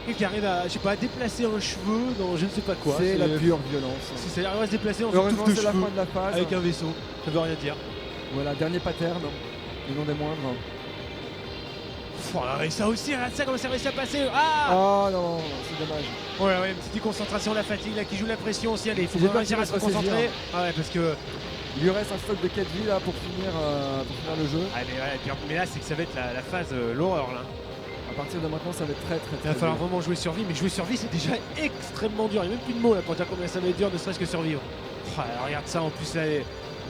Et qui arrive à, je sais pas, à déplacer un cheveu dans je ne sais pas quoi. c'est la pure violence. Si ça arrive à se déplacer en une Heureusement touffe de c'est la cheveux fin de la phase. avec un vaisseau, ça veut rien dire. Voilà, dernier pattern, et non des moindres. Oh là, et ça aussi, regarde ça, comment ça réussit à passer. Ah Oh non, c'est dommage. ouais, une petite déconcentration, la fatigue là qui joue la pression aussi. Allez, il faut J'espère réussir qu'il à se va se ressaisir. concentrer. Ah ouais, parce que. Il lui reste un stock de 4 vies là pour finir le jeu. Ah, mais là, c'est que ça va être la phase l'horreur là. À partir de maintenant, ça va être très Il va falloir dur. vraiment jouer survie, mais jouer survie c'est déjà extrêmement dur. Il n'y a même plus de mots là pour dire combien ça va être dur, ne serait-ce que survivre. Oh, là, regarde ça en plus là.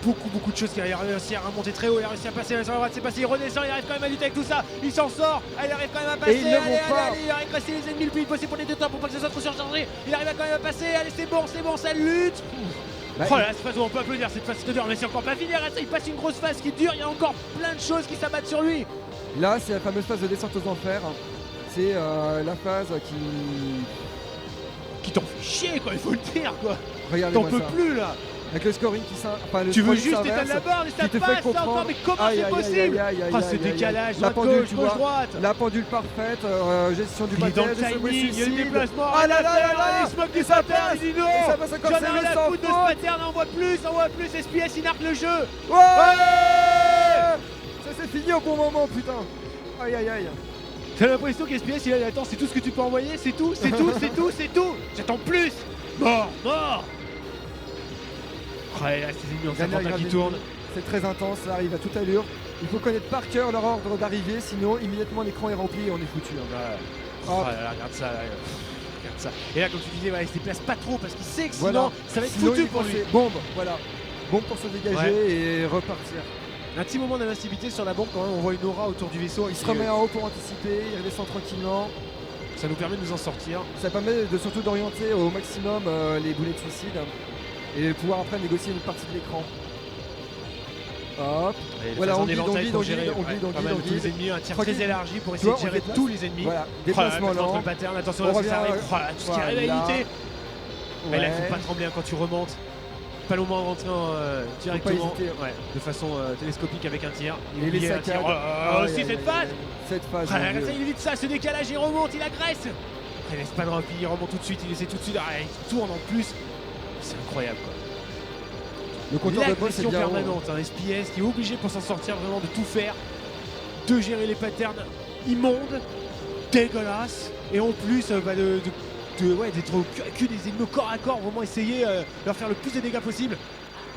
Beaucoup de choses qu'il a réussi à remonter très haut, il a réussi à passer sur la droite, c'est passé, il redescend, il arrive quand même à lutter avec tout ça, il s'en sort, il arrive quand même à passer, Et il ne allez, monte pas. allez, il arrive à casser les ennemis le plus possible pour les détours pour pas que ce soit trop surchargé, il arrive à quand même à passer, allez c'est bon, ça lutte. Bah, Oh là, cette phase où on peut applaudir, cette phase c'est dur, mais c'est encore pas fini, regarde ça, il passe une grosse phase qui est dure, il y a encore plein de choses qui s'abattent sur lui. Là, c'est la fameuse phase de descente aux enfers. C'est la phase Qui t'en fait chier quoi, il faut le dire quoi, t'en Regardez-moi peux ça. plus là. Avec le scoring qui s'in... enfin, le Tu veux scoring juste s'inverse, éteindre la barre et ça qui te fait passe ça comprendre. encore, mais comment Aïe, c'est aïe, possible? aïe, aïe, aïe, Ah aïe, ce aïe, aïe. décalage, La droite pendule, gauche, tu gauche vois. droite. La pendule parfaite, gestion du Il est dans le pattern, gestion du timing, il y a le suicide. déplacement, Ah là là là regarde, là. il se moque Et du ça pattern, passe. il dit non. Et ça passe encore, J'en ai c'est rien le à sans foutre de faute. ce pattern, envoie plus, SPS il arque le jeu. Ouais. Ça s'est fini au bon moment, putain. Aïe aïe aïe. J'ai l'impression qu'SPS il a dit attends c'est tout ce que tu peux envoyer, c'est tout, j'attends plus. Mort. Ouais là ces ennemis en Dernière serpentin qui grave tournent. ennemi. C'est très intense, ça arrive à toute allure. Il faut connaître par cœur leur ordre d'arrivée, sinon immédiatement l'écran est rempli et on est foutu. Hein. Ouais. Oh. Oh là là, regarde ça, regarde ça. Et là comme tu disais, ouais, il se déplace pas trop parce qu'il sait que sinon Voilà. ça va être Sinon, foutu il pour lui. pensait bombe, voilà. Bombe pour se dégager et repartir. Un petit moment d'invincibilité sur la bombe quand même, on voit une aura autour du vaisseau. Il se remet en haut pour anticiper, il redescend tranquillement. Ça nous permet de nous en sortir. Ça permet de surtout d'orienter au maximum les boulets de suicide et pouvoir après négocier une partie de l'écran. Hop, voilà, on guide, tous on les ennemis, un tir Tranquille. très élargi pour Tu essayer vois, de on gérer déplace. tous les ennemis. voilà, Oh là, déplacement mettre entre lent. le pattern, attention On là, si revient, ça arrive, oh là, tout ce qui arrive à voilà. éviter. Mais là il Ouais. faut pas trembler hein, quand tu remontes. Pas le moment de rentrer directement hésiter. ouais, de façon télescopique avec un tir. Et les oublié un saccades. tir. Oh là là, Aïe, aussi aïe, cette aïe, phase. aïe. Cette phase. Ah, mon regarde Dieu. ça, il évite ça, ce décalage, il remonte, il agresse. Il laisse pas de repli, il remonte tout de suite, il essaie tout de suite, il tourne en plus. C'est incroyable quoi. Le compteur de boss c'est L'agression bien haut. permanente, un SPS qui est obligé pour s'en sortir vraiment de tout faire, de gérer les patterns immondes, dégueulasses, et en plus d'être au cul des ennemis corps à corps, vraiment essayer de leur faire le plus de dégâts possible.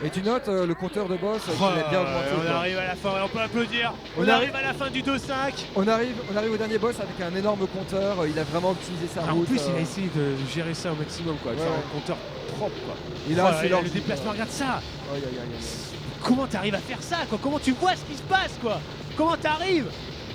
Et tu notes le compteur de boss qui Oh, est bien augmenté. on quoi. arrive à la fin, on peut applaudir. On On arrive à la fin du 2-5. On arrive au dernier boss avec un énorme compteur. Il a vraiment optimisé sa En route. plus, il a essayé de gérer ça au maximum, quoi, de Ouais, faire ouais. un compteur propre, quoi. Il a Oh, assez le l'orgie, déplacement, regarde ça. Aïe, aïe, aïe, aïe. Comment t'arrives à faire ça, quoi? Comment tu vois ce qui se passe, quoi? Comment t'arrives?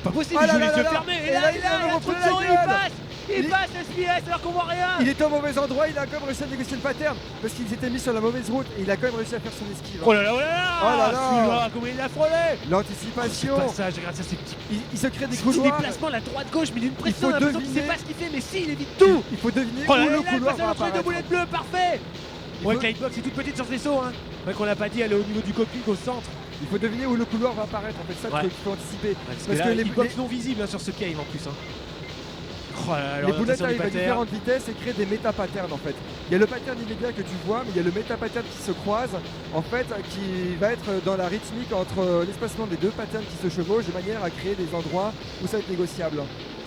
Pas possible, Ah il là joue là les là yeux là. fermés. Et Et là, là, il il vient a de un reprendre trou de la souris, gueule. il Il- passe SPS alors qu'on voit rien. Il est au mauvais endroit, il a quand même réussi à négocier le pattern parce qu'il s'était mis sur la mauvaise route et il a quand même réussi à faire son esquive. Oh là là, oh là là. Oh là là. Celui-là, comment il a frôlé. L'anticipation, Passage, regarde ça, c'est petit. il se crée des Petit couloirs. déplacement, la droite-gauche, mais d'une pression, faut l'impression qu'il sait deviner. pas ce qu'il fait, mais si, il évite tout. Il faut deviner Oh là où là, le il a le couloir va passage entre les deux apparaître. boulettes bleues, parfait. Il Ouais, faut- que la hitbox est toute petite sur ce vaisseau, hein. Ouais, qu'on l'a pas dit, elle est au niveau du cockpit, au centre. Il faut deviner où le couloir va apparaître. En fait, ça Ouais. qu'il faut anticiper. Parce que que les- les hitbox non visibles, hein, sur ce cave en plus, hein. Oh là là, Les boulettes l'orientation des arrivent à patterns. différentes vitesses et créent des méta-patterns en fait. Il y a le pattern immédiat que tu vois, mais il y a le méta-pattern qui se croise, en fait, qui va être dans la rythmique entre l'espacement des deux patterns qui se chevauchent de manière à créer des endroits où ça va être négociable.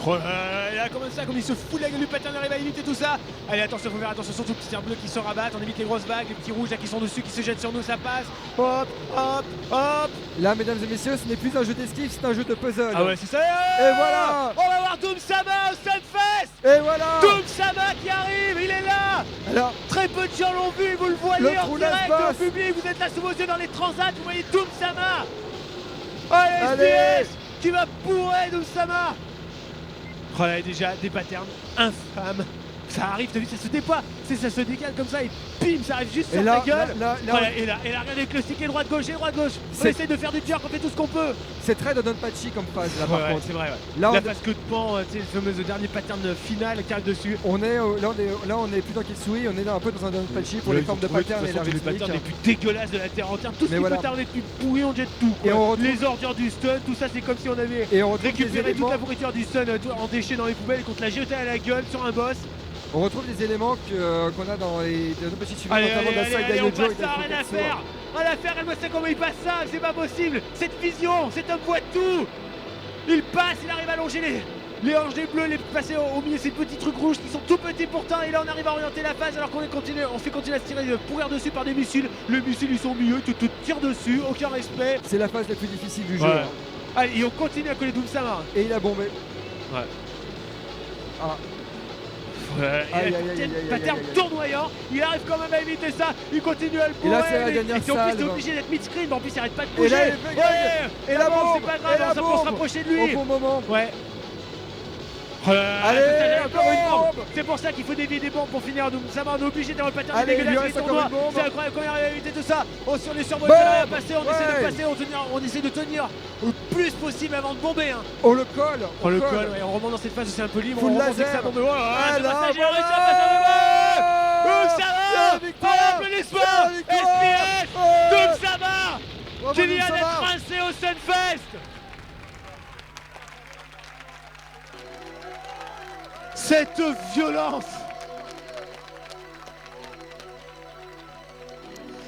Oh là là, et là, comme ça, comme il se fout la gueule du pattern, arrive à éviter tout ça. Allez, attention, faut faire attention, surtout petits bleus qui se rabattent, on évite les grosses vagues, les petits rouges là qui sont dessus, qui se jettent sur nous, ça passe. Hop, hop, hop. Là, mesdames et messieurs, ce n'est plus un jeu d'esquive, c'est un jeu de puzzle. Ah ouais, c'est ça. Et voilà. On va voir Doom Sama au Stunfest. Et voilà. Doom Sama qui arrive, il est là. Alors, Très peu de gens l'ont vu, vous le voyez Le en trou laisse direct passe. au public, vous êtes là sous vos yeux dans les transats, vous voyez Doom Sama. Allez, Allez. SPS qui va bourrer Doom Sama. Oh là, déjà des patterns infâmes. Ça arrive, t'as vu, ça se déploie, ça se décale comme ça et bim, ça arrive juste et sur là, ta gueule. là, Voilà, et là, regardez avec le stick et droite-gauche, On C'est- essaie de faire du jerk, on fait tout ce qu'on peut. c'est très Dodonpachi comme phase là par Ouais, contre. c'est vrai, ouais. Là, La on, phase que de pan, tu sais, le fameux dernier pattern final qui arrive dessus. on est, là, on est plus dans Kitsui, on est un peu dans un Dodonpachi pour les formes de pattern et la les rythmique. patterns les plus dégueulasses de la terre entière. Tout ce Mais qui voilà. peut tarder, les plus pourris, on jette tout. Et quoi. on retrouve- Les ordures du stun, tout ça, c'est comme si on avait Et on retrouve des récupéré toute éléments, la pourriture du stun en déchets dans les poubelles et qu'on te l'a jeté à la gueule sur un boss. on retrouve des éléments qu'on a dans les Dodonpachi suivants, Allez, notamment allez, dans la allez, saga allez, on Yojo et passe ça, rien à Daifukatsu. faire. Rien à faire, elle me sait comment il passe ça, c'est pas possible. Cette vision, cet homme voit tout. Il passe, il arrive à longer les hanches des bleus, les passer au milieu de ces petits trucs rouges qui sont tout petits pourtant. Et là, on arrive à orienter la phase alors qu'on on fait continuer à se tirer, pourrir dessus par des missiles. Les missiles, ils sont au milieu, tu te tires dessus, aucun respect. C'est la phase la plus difficile du jeu. Ouais. hein. Allez, et on continue à coller Doom Sama. Et il a bombé. Ouais. Ah, Ouais, Aïe, il a aïe, aïe, un aïe, aïe, pattern aïe, aïe. tournoyant, il arrive quand même à éviter ça, il continue à le Et là, bourrer, c'est la dernière et puis en plus t'es salve. obligé d'être mid-screen, mais en plus il arrête pas de Et bouger. là, il fait gag. Et la bombe. c'est pas Et grave, la ça pour se bombe. rapprocher de au lui. bon moment. Ouais. Allez, encore une bombe. C'est pour ça qu'il faut dévier des bombes pour finir Doom Sama, on est obligé d'avoir le pattern Allez, il lui dégueulasse, les reste encore tournois. une bombe. C'est incroyable qu'on arrive à éviter tout ça. Oh, sur les survols, Bombe. on arrive à passer, on essaie de Ouais. passer, on essaie de tenir le plus possible avant de bomber. Hein. On le colle. On le colle, ouais, on remonte dans cette phase où c'est un peu libre, Full on remonte dès que laser. ça bombe. Oh là là, Ah ce là, passage, il a réussi à voilà. passer à Doom C'est Sama. la victoire. Oh, l'applaudissement. C'est la victoire. SPS, Oh. Doom Sama, Bravo, qui vient Doom d'être Sama. rincé au Sunfest. Cette violence.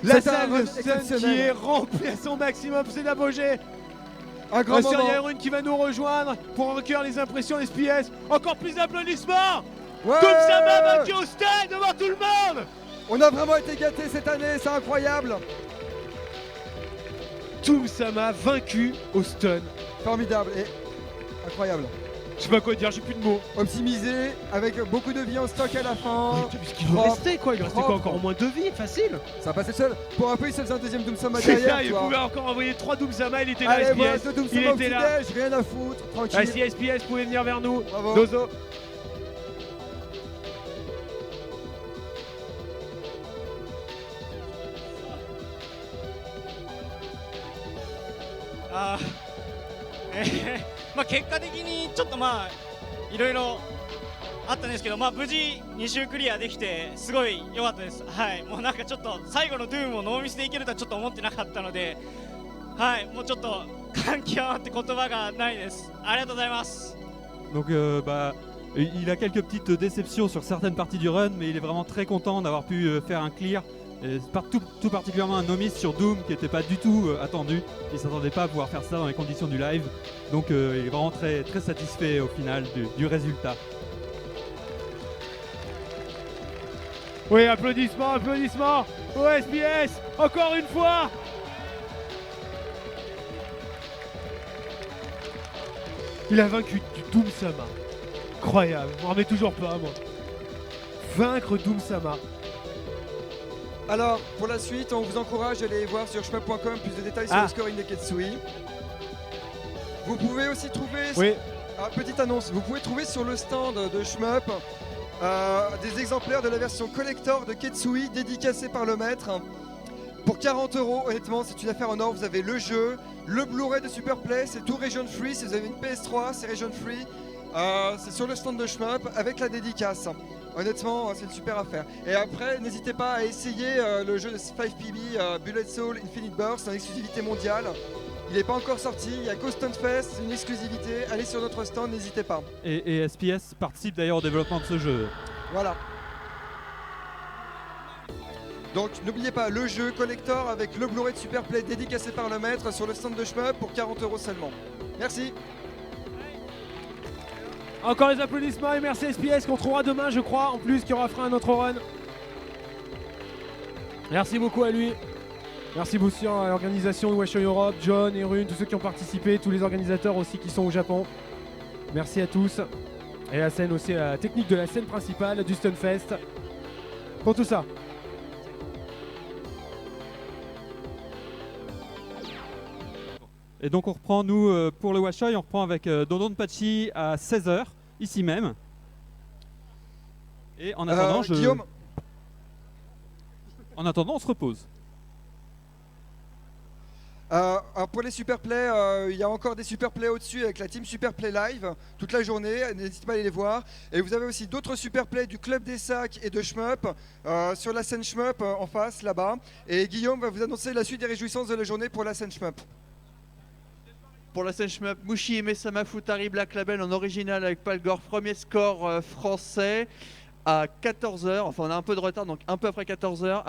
La C'est un salle run de Sun qui exceptionnel. est remplie à son maximum, c'est d'apogée. Un grand moment. Rune qui va nous rejoindre pour recueillir les impressions SPS. Encore plus d'applaudissements. Ouais. Doom Sama vaincu au stade devant tout le monde. On a vraiment été gâtés cette année, c'est incroyable. Doom Sama vaincu au stun. Formidable et incroyable. Je sais pas quoi dire, j'ai plus de mots. Optimisé, avec beaucoup de vie en stock à la fin. Puisqu'il lui restait quoi, il lui restait quoi, encore au moins 2 vies, facile. Ça a passé seul. Pour un peu, il se faisait un deuxième Doom Sama C'est derrière. ça, tu il vois. pouvait encore envoyer 3 Doom Sama, il était là Allez, voilà, SPS. ce Doom Il Sama au était là. petit-déj, rien à foutre, tranquille. Ah si SPS pouvait venir vers nous. Bravo. Dozo.あーまあ結果的にちょっとまあいろいろあったんですけど、まあ無事2周クリアできてすごい良かったです。はい、もうなんかちょっと最後のドゥームをノーミスでいけるとはちょっと思ってなかったので、はい、もうちょっと感極まって言葉がないです。ありがとうございます。 Donc il a quelques petites déceptions sur certaines parties du run, mais il est vraiment très content d'avoir pu faire un clear. Et tout particulièrement un novice sur Doom qui n'était pas du tout attendu. Il ne s'attendait pas à pouvoir faire ça dans les conditions du live. Donc il est vraiment très, très satisfait au final du résultat. Oui, applaudissements, applaudissements au SPS, encore une fois. Il a vaincu Doom Sama. Incroyable, on m'en remets toujours pas, moi. Vaincre Doom Sama. Alors, pour la suite, on vous encourage à aller voir sur shmup.com plus de détails sur le scoring de Ketsui. Vous pouvez aussi trouver... Oui. Petite annonce, vous pouvez trouver sur le stand de Shmup des exemplaires de la version collector de Ketsui dédicacés par le maître. Pour 40 €, honnêtement, c'est une affaire en or. Vous avez le jeu, le Blu-ray de Superplay, c'est tout region free. Si vous avez une PS3, c'est region free. C'est sur le stand de Shmup avec la dédicace. Honnêtement, c'est une super affaire. Et après, n'hésitez pas à essayer le jeu de 5PB Bullet Soul Infinite Burst en exclusivité mondiale. Il n'est pas encore sorti, il y a Ghost Fest, c'est une exclusivité. Allez sur notre stand, n'hésitez pas. Et SPS participe d'ailleurs au développement de ce jeu. Voilà. Donc n'oubliez pas le jeu collector avec le Blu-ray de Superplay dédicacé par le maître sur le stand de Shmup pour 40 € seulement. Merci. Encore les applaudissements et merci SPS qu'on retrouvera demain, je crois, en plus qui aura fait un autre run. Merci beaucoup à lui. Merci beaucoup à l'organisation Iwasho Europe, John, Erun, tous ceux qui ont participé, tous les organisateurs aussi qui sont au Japon. Merci à tous. Et la scène aussi, la technique de la scène principale du Stunfest. Pour tout ça. Et donc on reprend, nous, pour le Washoi, on reprend avec Dondonpachi à 16h, ici même. Et en attendant, Guillaume. En attendant, on se repose. Pour les Superplay, il y a encore des Superplay au-dessus avec la team Superplay Live toute la journée, n'hésitez pas à aller les voir. Et vous avez aussi d'autres Superplay du Club des Sacs et de Shmup sur la scène Shmup en face là-bas. Et Guillaume va vous annoncer la suite des réjouissances de la journée pour la scène Shmup. Pour la scène Shmup, Mushi et Mesama Futari Black Label en original avec Palgor, premier score français à 14h. Enfin, on a un peu de retard, donc un peu après 14h.